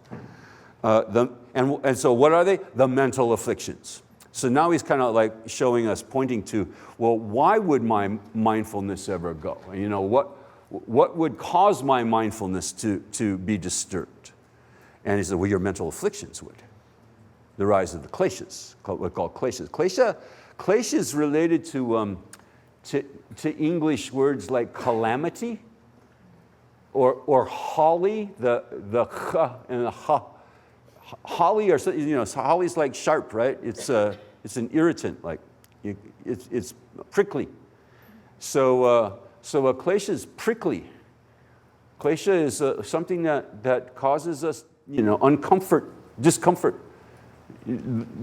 And so what are they? The mental afflictions. So now he's kind of like showing us, pointing to, well, why would my mindfulness ever go? What would cause my mindfulness to be disturbed? And he said, well, your mental afflictions would. The rise of the kleshas, what we call kleshas. Klesha is related to English words like calamity or holly, the ch and the ha. Holly, holly's like sharp, right? It's an irritant, like it's prickly. So a klesha is prickly. Klesha is something that causes us, discomfort,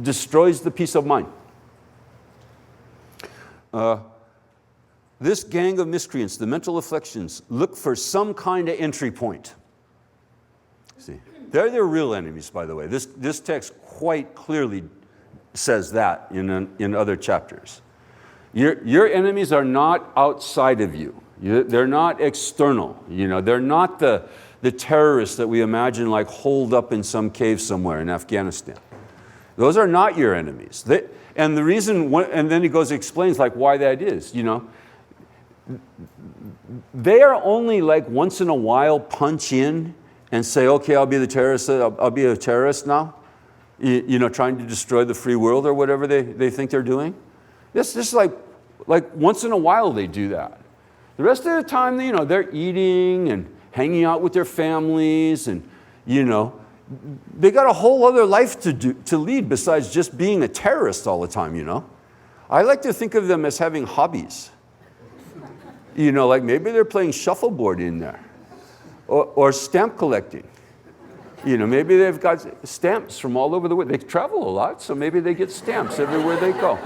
destroys the peace of mind. This gang of miscreants, the mental afflictions, look for some kind of entry point. See, they're their real enemies, by the way. This text quite clearly says that in other chapters. Your enemies are not outside of you. They're not external. They're not the terrorists that we imagine like holed up in some cave somewhere in Afghanistan. Those are not your enemies. And the reason, and then he goes and explains like why that is. They are only like once in a while punch in and say, okay, I'll be the terrorist. I'll be a terrorist now. Trying to destroy the free world or whatever they think they're doing. It's just like once in a while they do that. The rest of the time, they're eating and hanging out with their families, and they got a whole other life to lead besides just being a terrorist all the time. I like to think of them as having hobbies. Like maybe they're playing shuffleboard in there, or stamp collecting. Maybe they've got stamps from all over the world. They travel a lot, so maybe they get stamps everywhere they go,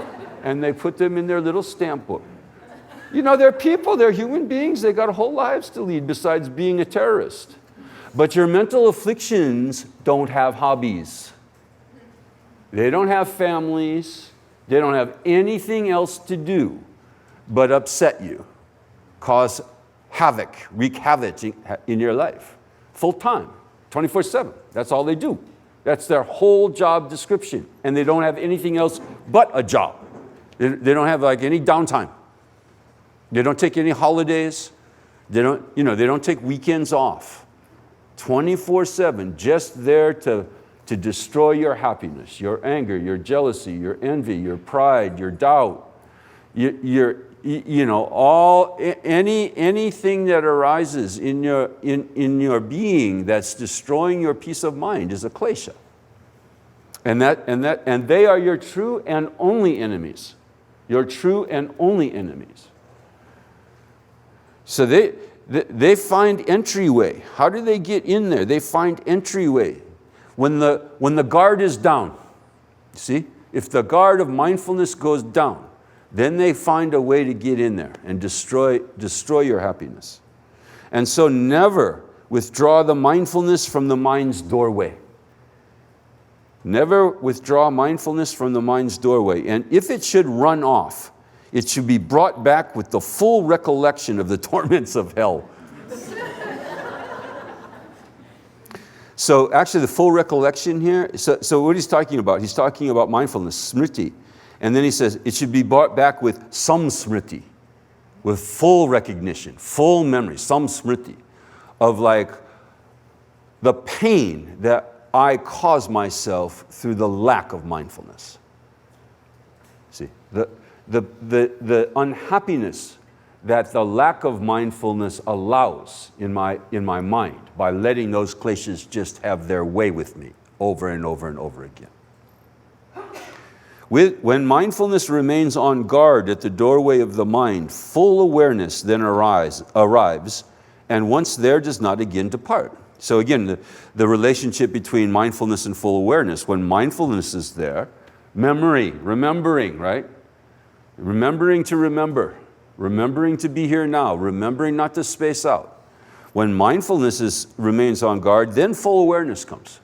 and they put them in their little stamp book. They're people, they're human beings. They got whole lives to lead besides being a terrorist. But your mental afflictions don't have hobbies. They don't have families. They don't have anything else to do but upset you, cause havoc, wreak havoc in your life, full time, 24/7. That's all they do. That's their whole job description. And they don't have anything else but a job. They don't have like any downtime. They don't take any holidays. They don't take weekends off. 24/7, just there to destroy your happiness, your anger, your jealousy, your envy, your pride, your doubt, anything that arises in your being that's destroying your peace of mind is a klesha. And they are your true and only enemies. Your true and only enemies. So they find entryway. How do they get in there? They find entryway when the guard is down. See, if the guard of mindfulness goes down, then they find a way to get in there and destroy your happiness. And so never withdraw the mindfulness from the mind's doorway. Never withdraw mindfulness from the mind's doorway. And if it should run off, it should be brought back with the full recollection of the torments of hell. So actually the full recollection here, so what he's talking about mindfulness, smriti. And then he says it should be brought back with samsmriti, with full recognition, full memory, samsmriti, of like the pain that I cause myself through the lack of mindfulness. See, the unhappiness that the lack of mindfulness allows in my mind by letting those kleshas just have their way with me over and over and over again. When mindfulness remains on guard at the doorway of the mind, full awareness then arrives, and once there does not again depart. So again, the relationship between mindfulness and full awareness. When mindfulness is there, memory, remembering, right? Remembering to remember, remembering to be here now, remembering not to space out. When mindfulness remains on guard, then full awareness comes.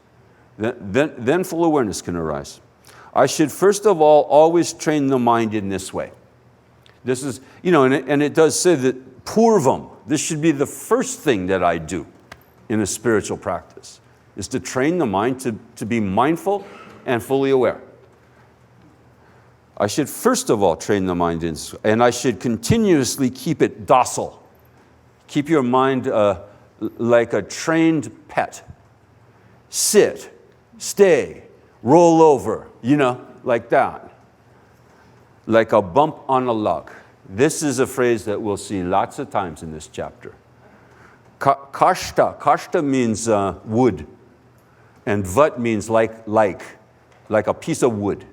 Then full awareness can arise. I should first of all always train the mind in this way. This is, and it does say that purvam, this should be the first thing that I do in a spiritual practice, is to train the mind to be mindful and fully aware. I should first of all train the mind in, and I should continuously keep it docile. Keep your mind like a trained pet. Sit, stay, roll over, like that. Like a bump on a log. This is a phrase that we'll see lots of times in this chapter. Kashta means wood, and vat means like a piece of wood.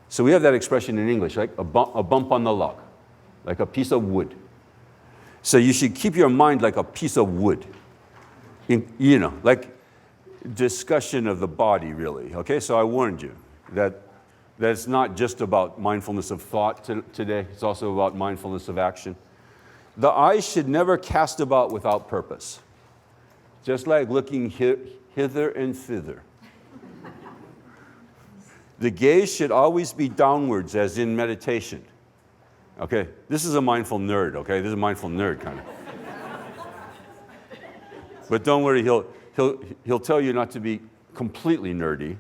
So we have that expression in English, like a bump on the log, like a piece of wood. So you should keep your mind like a piece of wood, like discussion of the body, really. Okay, so I warned you that it's not just about mindfulness of thought today, it's also about mindfulness of action. The eyes should never cast about without purpose, just like looking hither and thither. The gaze should always be downwards, as in meditation. Okay, this is a mindful nerd, okay? This is a mindful nerd kind of. But don't worry, he'll tell you not to be completely nerdy.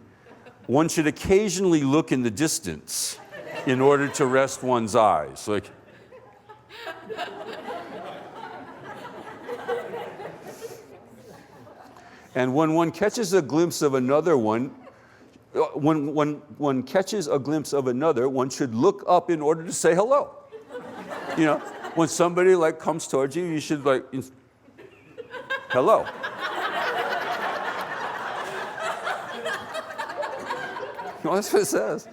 One should occasionally look in the distance in order to rest one's eyes. Like, and when one catches a glimpse of another one, when one catches a glimpse of another, one should look up in order to say hello. When somebody comes towards you, you should hello. Well, that's what it says.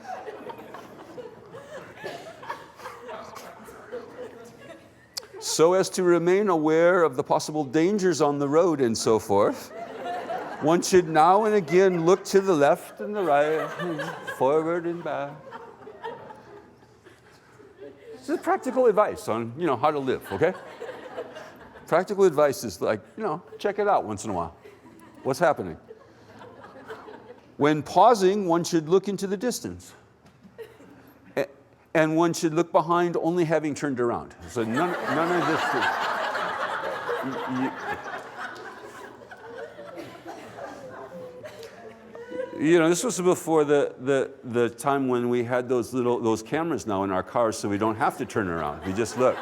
So as to remain aware of the possible dangers on the road and so forth, one should now and again look to the left and the right, forward and back. This is practical advice on, how to live, okay? Practical advice is check it out once in a while. What's happening? When pausing, one should look into the distance. And one should look behind only having turned around. So none of this. This was before the time when we had those cameras now in our cars, so we don't have to turn around. We just look.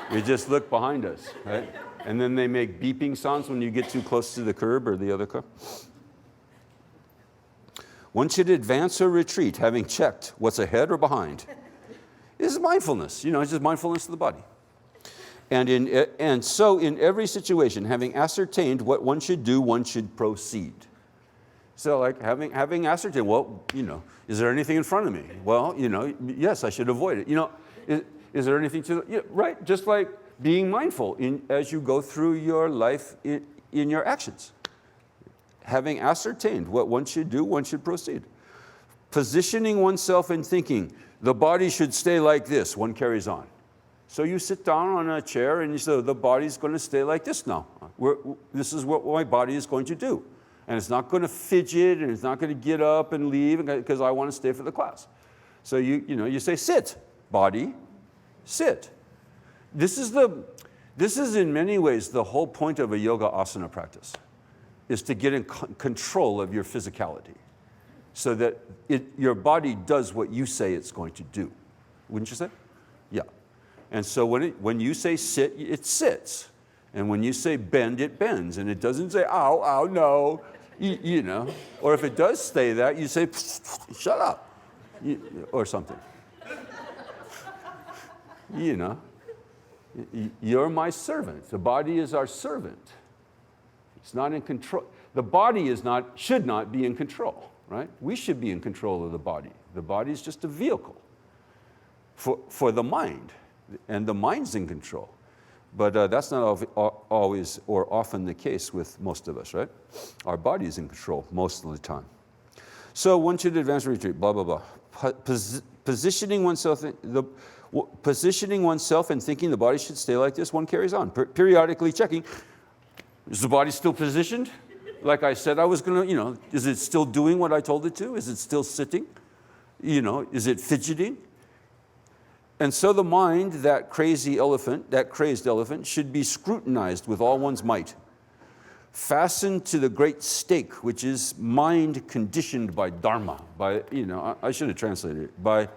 We just look behind us, right? And then they make beeping sounds when you get too close to the curb or the other car. One should advance or retreat, having checked what's ahead or behind. This is mindfulness. It's just mindfulness of the body. And so in every situation, having ascertained what one should do, one should proceed. So like having ascertained, well, is there anything in front of me? Well, yes, I should avoid it. Is there anything right? Just like being mindful as you go through your life in your actions. Having ascertained what one should do, one should proceed. Positioning oneself and thinking, the body should stay like this, one carries on. So you sit down on a chair and you say, the body's going to stay like this now. This is what my body is going to do. And it's not going to fidget and it's not going to get up and leave because I want to stay for the class. So you say, sit, body, sit. This is in many ways the whole point of a yoga asana practice, is to get in control of your physicality so that your body does what you say it's going to do. Wouldn't you say? Yeah. And so when you say sit, it sits. And when you say bend, it bends. And it doesn't say, ow, ow, no, Or if it does say that, you say, shut up, or something. You're my servant. The body is our servant. It's not in control. The body should not be in control, right? We should be in control of the body. The body is just a vehicle for the mind, and the mind's in control. But that's not always or often the case with most of us, right? Our body is in control most of the time. So one should advance or retreat, blah, blah, blah. Positioning oneself and thinking the body should stay like this, one carries on. Periodically checking, is the body still positioned? Like I said I was going to, is it still doing what I told it to? Is it still sitting? Is it fidgeting? And so the mind, that crazed elephant, should be scrutinized with all one's might. Fastened to the great stake, which is mind conditioned by dharma, I should have translated it, by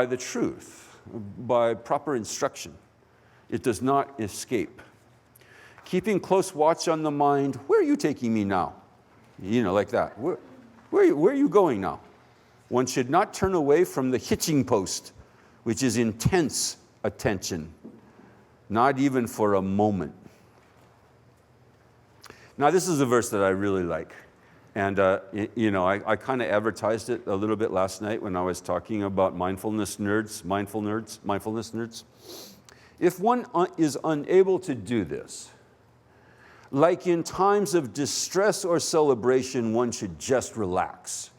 the truth, by proper instruction. It does not escape. Keeping close watch on the mind, where are you taking me now? Like that. Where are you going now? One should not turn away from the hitching post, which is intense attention, not even for a moment. Now, this is a verse that I really like. And, I kind of advertised it a little bit last night when I was talking about mindfulness nerds. If one is unable to do this, like in times of distress or celebration, one should just relax.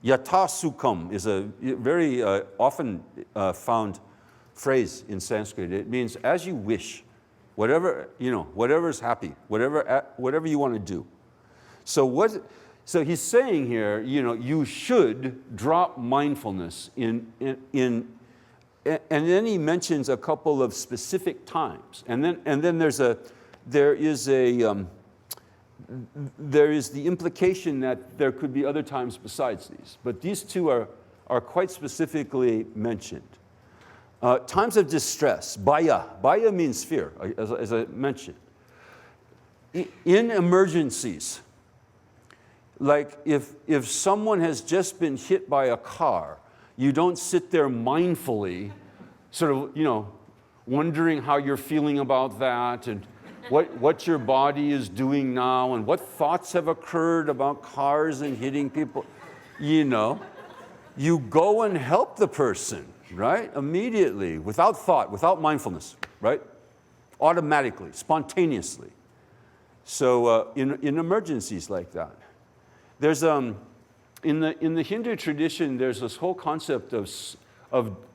Yatha sukham is a very often found phrase in Sanskrit. It means as you wish, whatever's happy, whatever you want to do. So he's saying here, you should drop mindfulness in and then he mentions a couple of specific times, and then there is the implication that there could be other times besides these, but these two are quite specifically mentioned. Times of distress, bhaya means fear, as I mentioned. In emergencies, like if someone has just been hit by a car, you don't sit there mindfully, sort of, wondering how you're feeling about that and what your body is doing now and what thoughts have occurred about cars and hitting people. You go and help the person, right? Immediately, without thought, without mindfulness, right? Automatically, spontaneously. So in emergencies like that. There's in the Hindu tradition, there's this whole concept of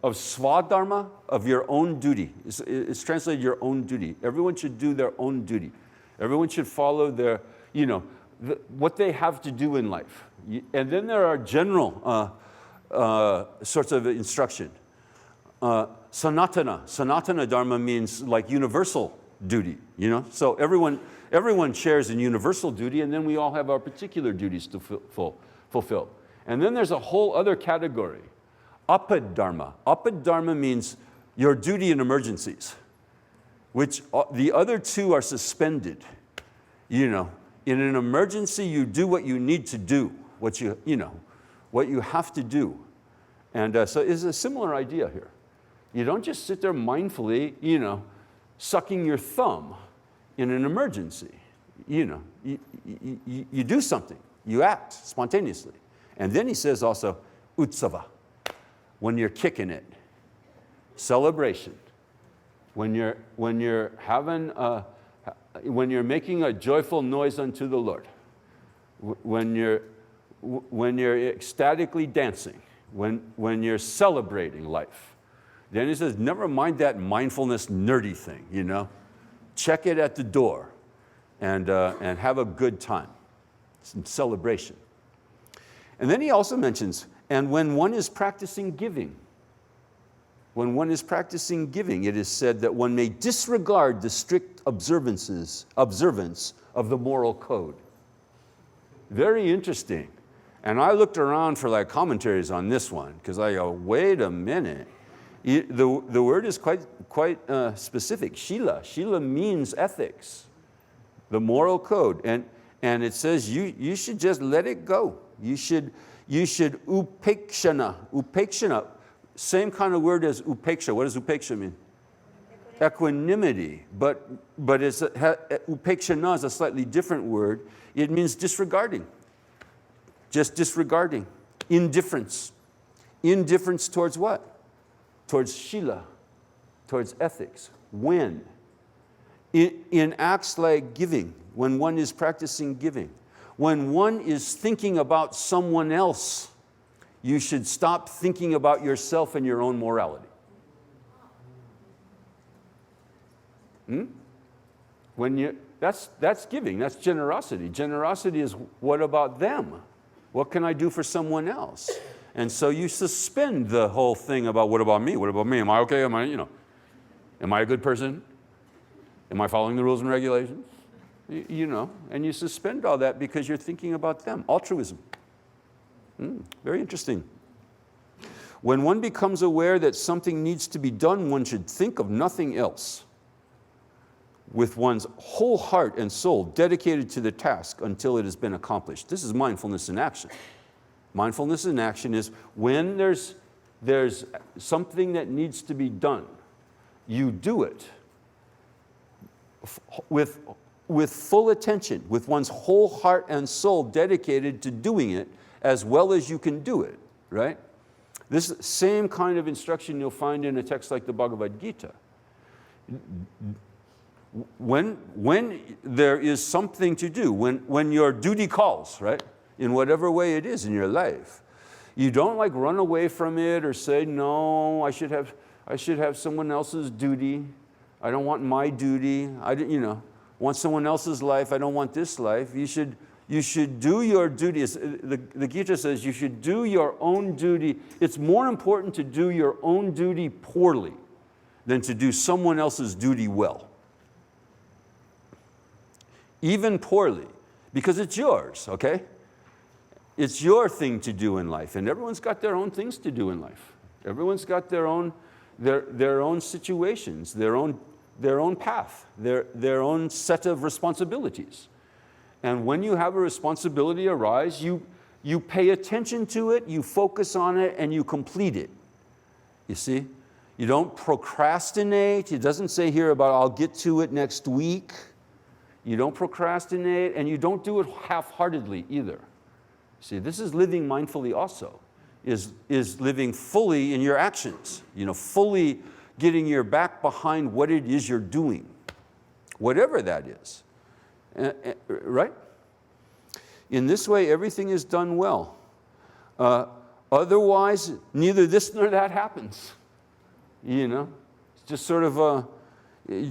swadharma, of your own duty. It's translated your own duty. Everyone should do their own duty. Everyone should follow their, what they have to do in life. And then there are general sorts of instruction. Sanatana dharma means like universal duty, So everyone shares in universal duty, and then we all have our particular duties to fulfill. fulfilled. And then there's a whole other category, apadharma. Apadharma means your duty in emergencies, which the other two are suspended. In an emergency, you do what you need to do, what you have to do. And so it's a similar idea here. You don't just sit there mindfully, sucking your thumb in an emergency. You do something. You act spontaneously. And then he says also, utsava, when you're kicking it. Celebration. When you're making a joyful noise unto the Lord. When you're ecstatically dancing. When you're celebrating life. Then he says, never mind that mindfulness nerdy thing, Check it at the door and have a good time. Some celebration. And then he also mentions, and when one is practicing giving, it is said that one may disregard the strict observance of the moral code. Very interesting. And I looked around for commentaries on this one, because I go, wait a minute. The word is quite specific. Shila means ethics, the moral code. And it says you should just let it go. You should upekshana. Upekshana, same kind of word as upeksha. What does upeksha mean? Equanimity. But upekshana is a slightly different word. It means disregarding. Just disregarding. Indifference. Indifference towards what? Towards shila. Towards ethics. When? In acts like giving. When one is practicing giving. When one is thinking about someone else, you should stop thinking about yourself and your own morality. That's giving, that's generosity. Generosity is what about them? What can I do for someone else? And so you suspend the whole thing about what about me? What about me? Am I okay? Am I a good person? Am I following the rules and regulations? And you suspend all that because you're thinking about them. Altruism. Very interesting. When one becomes aware that something needs to be done, one should think of nothing else. With one's whole heart and soul dedicated to the task until it has been accomplished. This is mindfulness in action. Mindfulness in action is when there's something that needs to be done, you do it with full attention, with one's whole heart and soul dedicated to doing it as well as you can do it, right? This same kind of instruction you'll find in a text like the Bhagavad Gita. When there is something to do, when your duty calls, right? In whatever way it is in your life, you don't run away from it or say, no, I should have someone else's duty. I don't want my duty. Want someone else's life. I don't want this life. You should do your duty. The Gita says you should do your own duty. It's more important to do your own duty poorly than to do someone else's duty well. Even poorly, because it's yours, okay? It's your thing to do in life, and everyone's got their own things to do in life. Everyone's got their own situations, their own path, their own set of responsibilities. And when you have a responsibility arise, you pay attention to it, you focus on it, and you complete it. You see? You don't procrastinate. It doesn't say here about I'll get to it next week. You don't procrastinate, and you don't do it half-heartedly either. See, this is living mindfully also, is living fully in your actions, fully getting your back behind what it is you're doing, whatever that is, right? In this way, everything is done well. Otherwise, neither this nor that happens. It's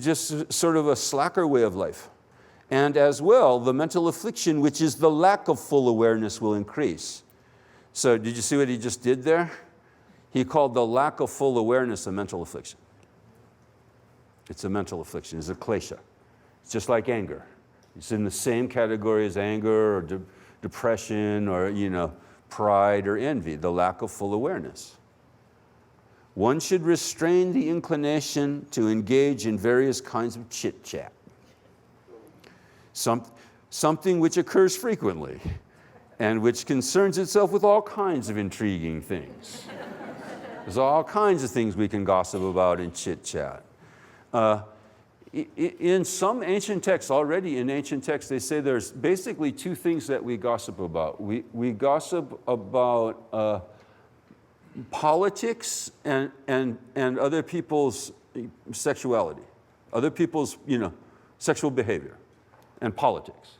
just sort of a slacker way of life. And as well, the mental affliction, which is the lack of full awareness, will increase. So did you see what he just did there? He called the lack of full awareness a mental affliction. It's a mental affliction. It's a klesha. It's just like anger. It's in the same category as anger or depression or, pride, or envy, the lack of full awareness. One should restrain the inclination to engage in various kinds of chit-chat. Something which occurs frequently and which concerns itself with all kinds of intriguing things. There's all kinds of things we can gossip about in chit-chat. In some ancient texts, already in ancient texts, they say there's basically two things that we gossip about. We gossip about politics and other people's sexuality, other people's sexual behavior and politics.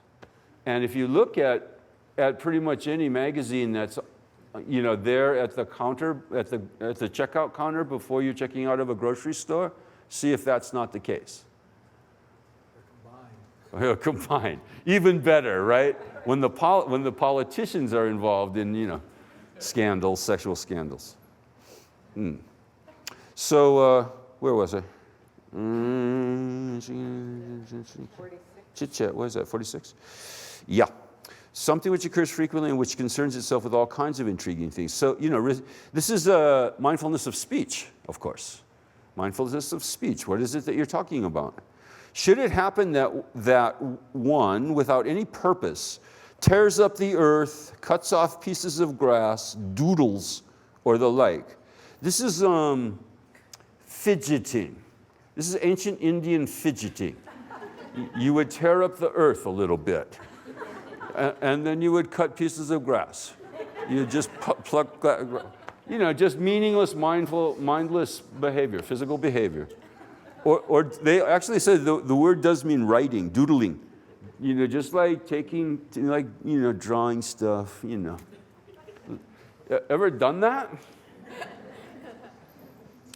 And if you look at pretty much any magazine that's there at the counter, at the checkout counter before you're checking out of a grocery store, see if that's not the case. Combined. Even better, right? When the politicians are involved in, scandals, sexual scandals. So, where was I? 46. Chit-chat, what is that, 46? Yeah. Something which occurs frequently and which concerns itself with all kinds of intriguing things. So, this is mindfulness of speech, of course. Mindfulness of speech. What is it that you're talking about? Should it happen that one, without any purpose, tears up the earth, cuts off pieces of grass, doodles, or the like? This is fidgeting. This is ancient Indian fidgeting. You would tear up the earth a little bit, and then you would cut pieces of grass. You just pluck that, just meaningless, mindless behavior, physical behavior. Or they actually said the word does mean writing, doodling. Just like taking, drawing stuff, Ever done that?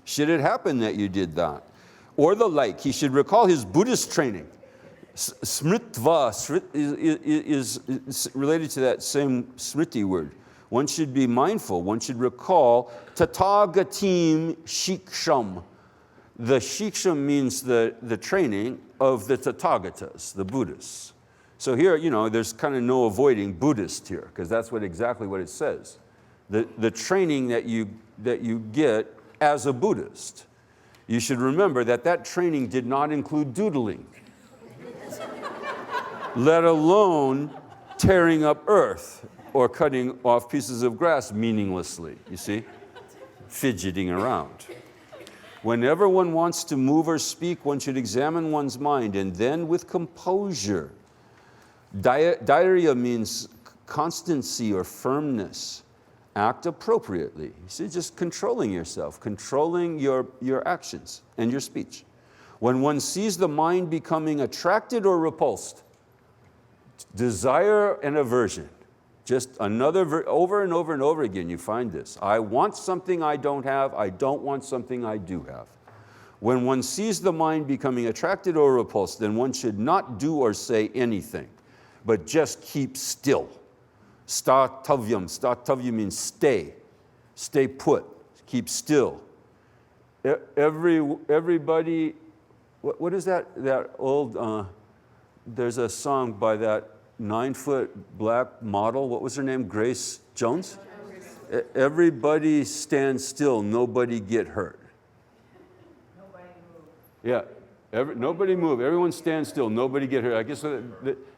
Should it happen that you did that? Or the like, he should recall his Buddhist training. Smritva is related to that same smriti word. One should be mindful. One should recall Tathagatim Shiksham. The Shiksham means the training of the Tathagatas, the Buddhists. So here, there's kind of no avoiding Buddhist here, because that's exactly what it says. The training that you get as a Buddhist. You should remember that training did not include doodling, let alone tearing up earth or cutting off pieces of grass meaninglessly, you see? Fidgeting around. Whenever one wants to move or speak, one should examine one's mind, and then with composure. Dhairya means constancy or firmness. Act appropriately. You see, just controlling yourself, controlling your actions and your speech. When one sees the mind becoming attracted or repulsed, desire and aversion, just over and over and over again, you find this. I want something I don't have. I don't want something I do have. When one sees the mind becoming attracted or repulsed, then one should not do or say anything, but just keep still. Statavyam. Statavyam means stay. Stay put. Keep still. Everybody, what is that old, there's a song by that 9-foot black model. What was her name? Grace Jones? Everybody stand still. Nobody get hurt. Nobody move. Yeah. Nobody move. Everyone stand still. Nobody get hurt. I guess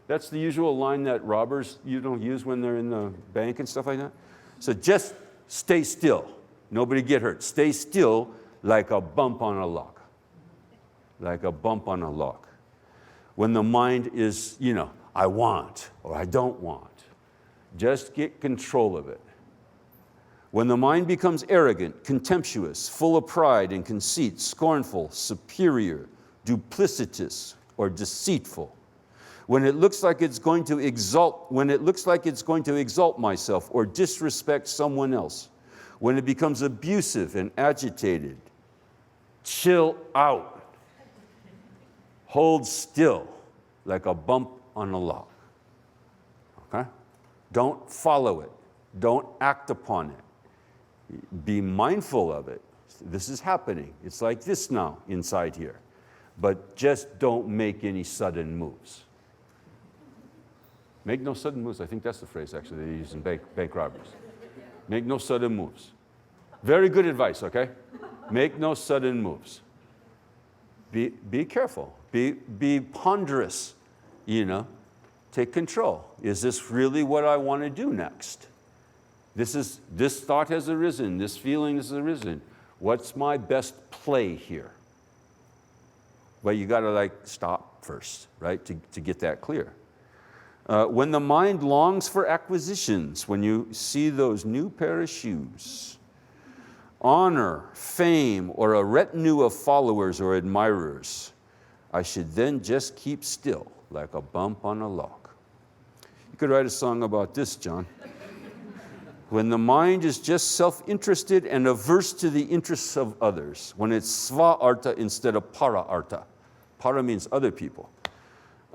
that's the usual line that robbers use when they're in the bank and stuff like that. So just stay still. Nobody get hurt. Stay still like a bump on a log. Like a bump on a log. When the mind is, I want or I don't want, just get control of it. When the mind becomes arrogant, contemptuous, full of pride and conceit, scornful, superior, duplicitous, or deceitful, when it looks like it's going to exalt myself or disrespect someone else, when it becomes abusive and agitated, chill out. Hold still like a bump on a log. Okay? Don't follow it. Don't act upon it. Be mindful of it. This is happening. It's like this now inside here. But just don't make any sudden moves. Make no sudden moves. I think that's the phrase actually they use in bank robberies. Make no sudden moves. Very good advice, okay? Make no sudden moves. Be careful. Be ponderous, Take control. Is this really what I want to do next? This thought has arisen. This feeling has arisen. What's my best play here? Well, you got to stop first, right, to get that clear. When the mind longs for acquisitions, when you see those new pair of shoes, honor, fame, or a retinue of followers or admirers, I should then just keep still like a bump on a log. You could write a song about this, John. When the mind is just self-interested and averse to the interests of others, when it's sva arta instead of para arta. Para means other people.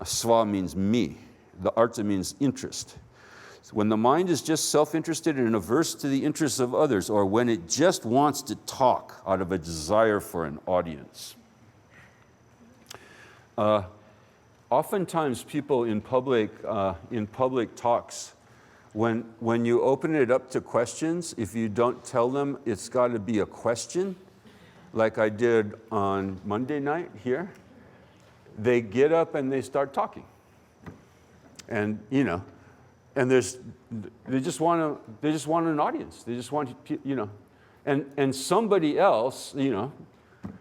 Sva means me. The arta means interest. So when the mind is just self-interested and averse to the interests of others, or when it just wants to talk out of a desire for an audience. Oftentimes people in public talks, when you open it up to questions, if you don't tell them it's got to be a question, like I did on Monday night here, they get up and they start talking. And and they just want an audience. They just want and somebody else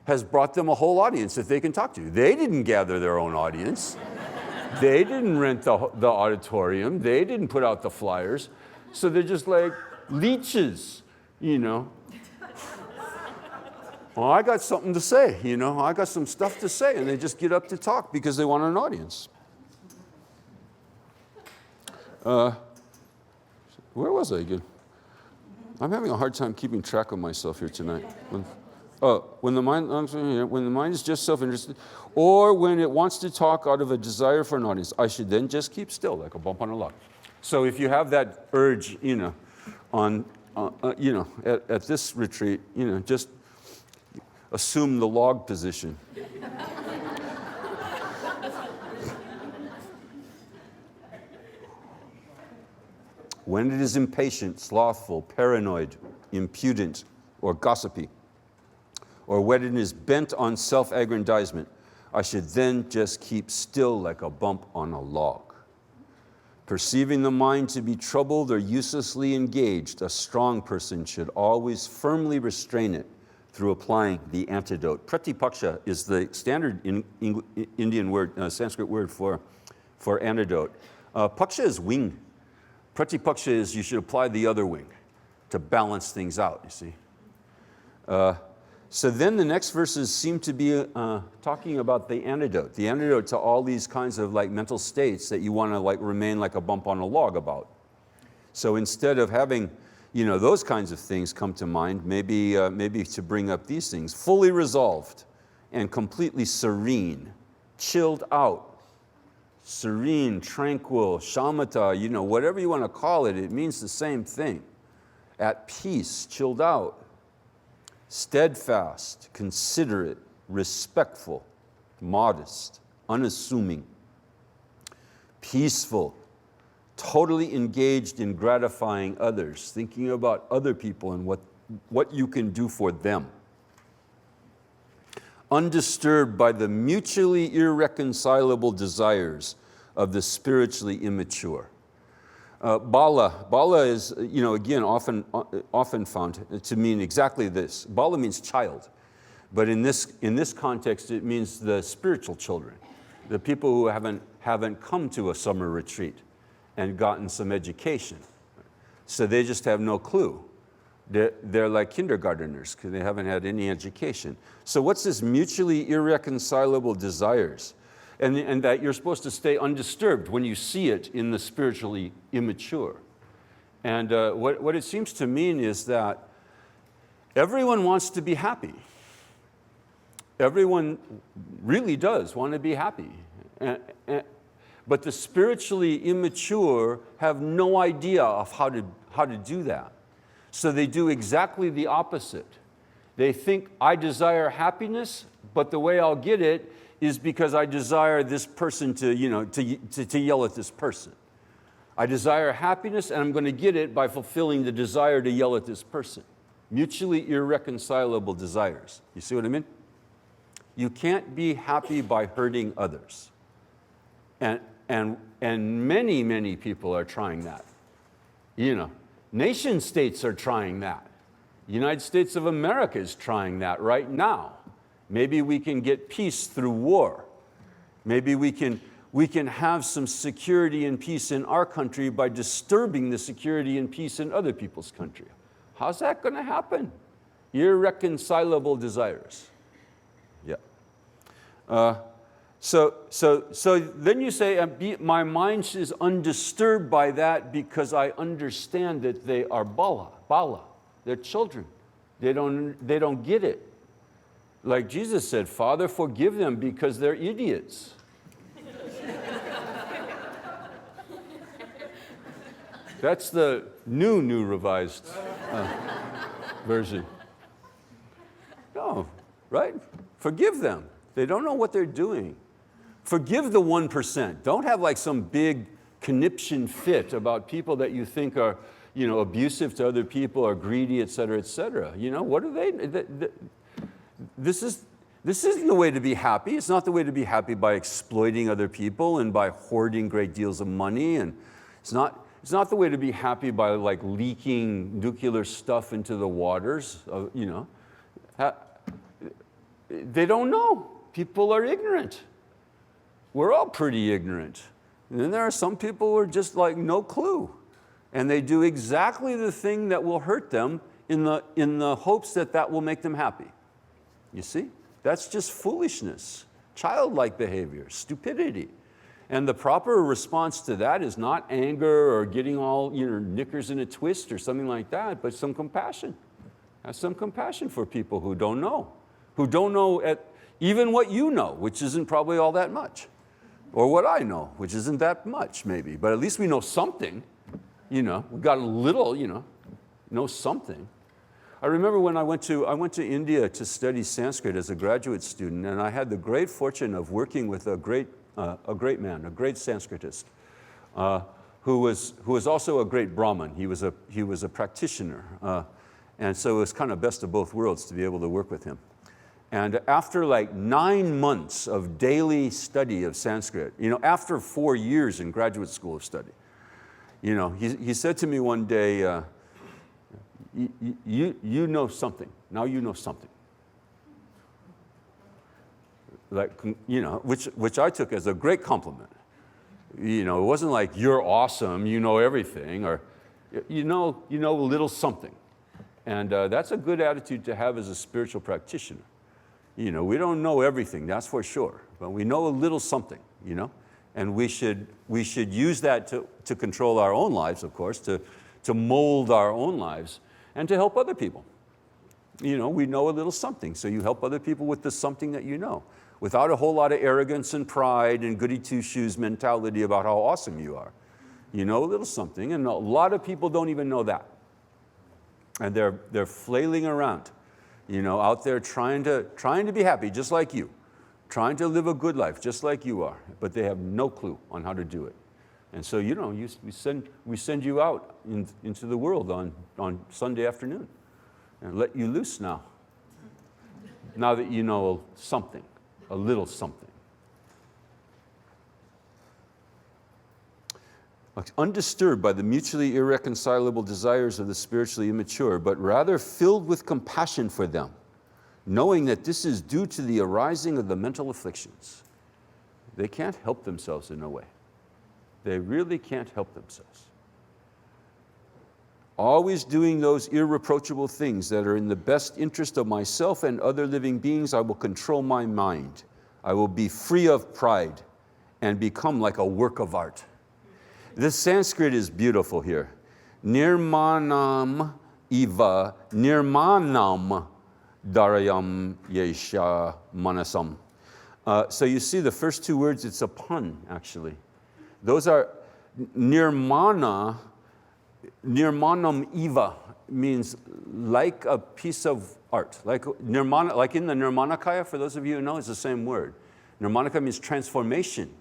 has brought them a whole audience that they can talk to. They didn't gather their own audience. They didn't rent the auditorium. They didn't put out the flyers. So they're just like leeches, Well, I got something to say, I got some stuff to say, and they just get up to talk because they want an audience. Where was I again? I'm having a hard time keeping track of myself here tonight. When the mind is just self-interested, or when it wants to talk out of a desire for an audience, I should then just keep still, like a bump on a log. So if you have that urge, at this retreat, just assume the log position. When it is impatient, slothful, paranoid, impudent, or gossipy, or when it is bent on self-aggrandizement, I should then just keep still like a bump on a log. Perceiving the mind to be troubled or uselessly engaged, a strong person should always firmly restrain it through applying the antidote. Pratipaksha is the standard Indian word, Sanskrit word for antidote. Paksha is wing. Pratipaksha is you should apply the other wing to balance things out, you see. So then the next verses seem to be talking about the antidote to all these kinds of mental states that you want to remain like a bump on a log about. So instead of having those kinds of things come to mind, maybe to bring up these things: fully resolved and completely serene, chilled out. Serene, tranquil, shamatha, whatever you want to call it, it means the same thing. At peace, chilled out. Steadfast, considerate, respectful, modest, unassuming. Peaceful, totally engaged in gratifying others, thinking about other people and what you can do for them. Undisturbed by the mutually irreconcilable desires of the spiritually immature. Bala is, again, often found to mean exactly this. Bala means child, but in this context, it means the spiritual children, the people who haven't come to a summer retreat and gotten some education. So they just have no clue. They're like kindergarteners because they haven't had any education. So what's this mutually irreconcilable desires? And that you're supposed to stay undisturbed when you see it in the spiritually immature. And what it seems to mean is that everyone wants to be happy. Everyone really does want to be happy. But the spiritually immature have no idea of how to do that. So they do exactly the opposite. They think, I desire happiness, but the way I'll get it is because I desire this person to yell at this person. I desire happiness, and I'm going to get it by fulfilling the desire to yell at this person. Mutually irreconcilable desires. You see what I mean? You can't be happy by hurting others. And many, many people are trying that. You know, nation states are trying that. The United States of America is trying that right now. Maybe we can get peace through war. Maybe we can have some security and peace in our country by disturbing the security and peace in other people's country. How's that going to happen? Irreconcilable desires. Yeah. So then you say, my mind is undisturbed by that because I understand that they are bala. They're children. They don't get it. Like Jesus said, Father, forgive them because they're idiots. That's the new revised version. No, right? Forgive them. They don't know what they're doing. Forgive the 1%. Don't have like some big conniption fit about people that you think are, abusive to other people or greedy, et cetera, et cetera. What are they? This isn't the way to be happy. It's not the way to be happy by exploiting other people and by hoarding great deals of money. And it's not the way to be happy by like leaking nuclear stuff into the waters. They don't know. People are ignorant. We're all pretty ignorant. And then there are some people who are just like no clue. And they do exactly the thing that will hurt them in the hopes that will make them happy. You see? That's just foolishness, childlike behavior, stupidity. And the proper response to that is not anger or getting all knickers in a twist or something like that, but some compassion. Have some compassion for people who don't know even what you know, which isn't probably all that much, or what I know, which isn't that much maybe, but at least we know something. We got a little, know something. I remember when I went to India to study Sanskrit as a graduate student, and I had the great fortune of working with a great man, a great Sanskritist, who was also a great Brahmin. He was a practitioner, and so it was kind of best of both worlds to be able to work with him. And after like 9 months of daily study of Sanskrit, after 4 years in graduate school of study, he said to me one day, you know something. Now you know something. Like, which I took as a great compliment. It wasn't like you're awesome, you know everything, or you know a little something. And that's a good attitude to have as a spiritual practitioner. We don't know everything, that's for sure, but we know a little something, and we should use that to control our own lives, of course, to mold our own lives and to help other people. We know a little something, so you help other people with the something that you know, without a whole lot of arrogance and pride and goody two-shoes mentality about how awesome you are. You know a little something, and a lot of people don't even know that. And they're flailing around, out there trying to be happy, just like you, trying to live a good life, just like you are, but they have no clue on how to do it. And so, we send you out into the world on Sunday afternoon and let you loose now that you know something, a little something. Undisturbed by the mutually irreconcilable desires of the spiritually immature, but rather filled with compassion for them, knowing that this is due to the arising of the mental afflictions. They can't help themselves in a way. They really can't help themselves. Always doing those irreproachable things that are in the best interest of myself and other living beings, I will control my mind. I will be free of pride and become like a work of art. This Sanskrit is beautiful here. Nirmanam iva nirmanam darayam yesha manasam. So you see the first two words, it's a pun actually. Those are nirmanam iva means like a piece of art. Like nirmana, like in the Nirmanakaya, for those of you who know, it's the same word. Nirmanakaya means transformation.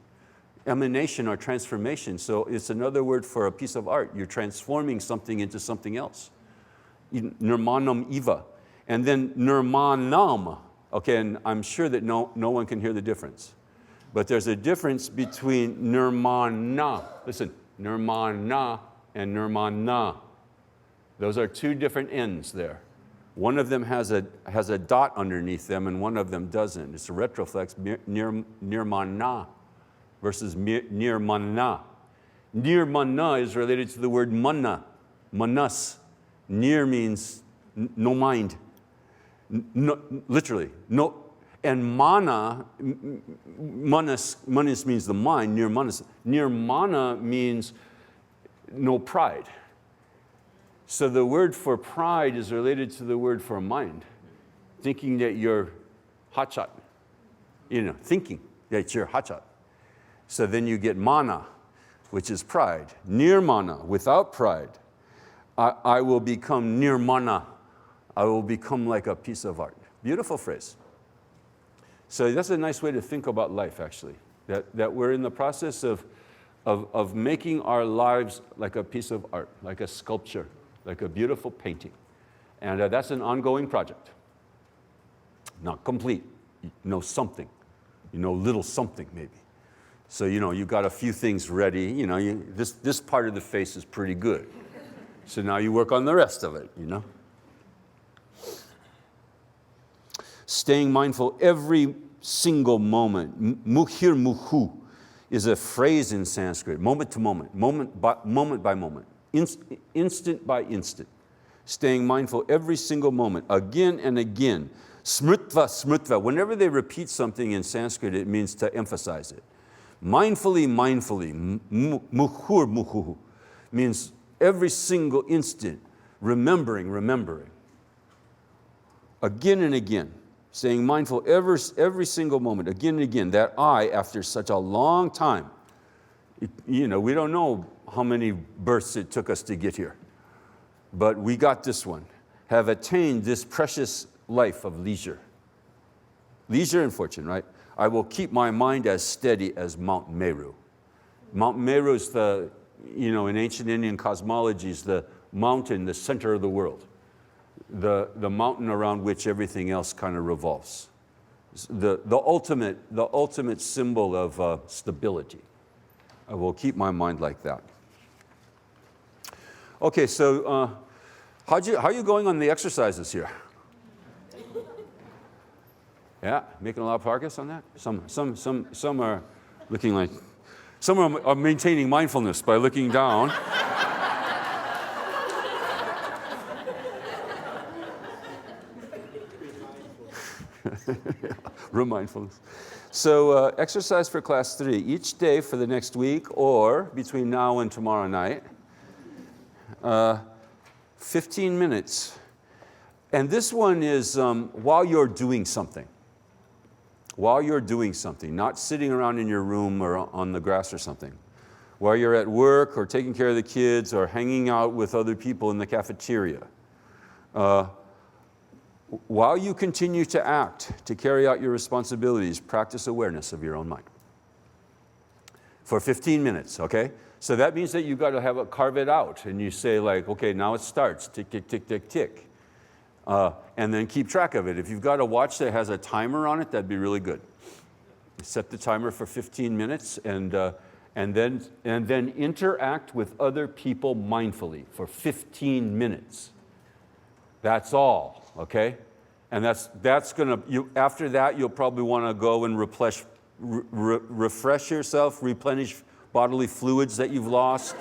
emanation or transformation. So it's another word for a piece of art. You're transforming something into something else. Nirmanam Eva. And then Nirmanam. Okay, and I'm sure that no one can hear the difference. But there's a difference between Nirmana. Listen, Nirmana and Nirmana. Those are two different N's there. One of them has a dot underneath them and one of them doesn't. It's a retroflex, Nirmana versus Nirmana. Nirmana is related to the word mana, manas. Nir means no mind. No, literally, no. And manas means the mind, nirmana means no pride. So the word for pride is related to the word for mind. Thinking that you're hotshot. Thinking that you're hotshot. So then you get mana, which is pride. Nirmana, without pride. I will become nirmana. I will become like a piece of art. Beautiful phrase. So that's a nice way to think about life, actually. That we're in the process of making our lives like a piece of art, like a sculpture, like a beautiful painting. And that's an ongoing project. Not complete. You know something. You know little something, maybe. So, you got a few things ready. This part of the face is pretty good. So now you work on the rest of it, Staying mindful every single moment. Mukhir mukhu is a phrase in Sanskrit, moment to moment, moment by moment, instant by instant. Staying mindful every single moment, again and again. Smritva. Whenever they repeat something in Sanskrit, it means to emphasize it. Mindfully. Mukhur mukhu means every single instant, remembering. Again and again. Staying mindful every single moment, again and again, that I, after such a long time, we don't know how many births it took us to get here, but we got this one, have attained this precious life of leisure. Leisure and fortune, right? I will keep my mind as steady as Mount Meru. Mount Meru is in ancient Indian cosmology, is the mountain, the center of the world. The mountain around which everything else kind of revolves. The ultimate symbol of stability. I will keep my mind like that. Okay, so how are you going on the exercises here? Yeah, making a lot of progress on that? Some are looking like, some are maintaining mindfulness by looking down. Room mindfulness. So exercise for class 3 each day for the next week or between now and tomorrow night. 15 minutes. And this one is while you're doing something. While you're doing something, not sitting around in your room or on the grass or something. While you're at work or taking care of the kids or hanging out with other people in the cafeteria. While you continue to act, to carry out your responsibilities, practice awareness of your own mind. For 15 minutes, okay? So that means that you've got to carve it out. And you say like, okay, now it starts, tick, tick, tick, tick, tick. And then keep track of it. If you've got a watch that has a timer on it, that'd be really good. Set the timer for 15 minutes and then interact with other people mindfully for 15 minutes. That's all, okay? And that's gonna, after that, you'll probably wanna go and refresh yourself, replenish bodily fluids that you've lost.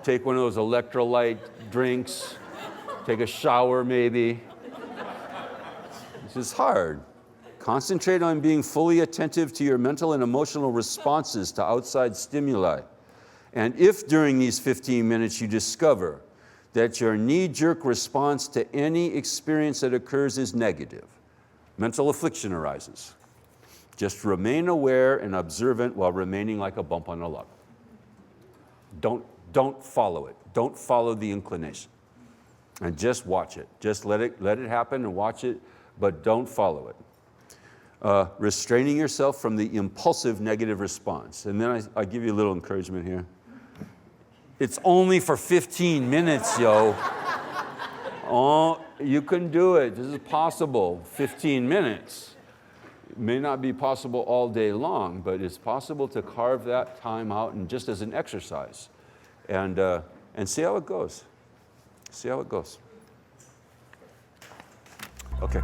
Take one of those electrolyte drinks, take a shower maybe. This is hard. Concentrate on being fully attentive to your mental and emotional responses to outside stimuli. And if during these 15 minutes you discover that your knee-jerk response to any experience that occurs is negative, mental affliction arises. Just remain aware and observant while remaining like a bump on a log. Don't follow it. Don't follow the inclination. And just watch it. Just let it happen and watch it, but don't follow it. restraining yourself from the impulsive negative response. And then I give you a little encouragement here. It's only for 15 minutes, yo. Oh, you can do it. This is possible. 15 minutes. It may not be possible all day long, but it's possible to carve that time out and just as an exercise. And see how it goes. See how it goes. Okay.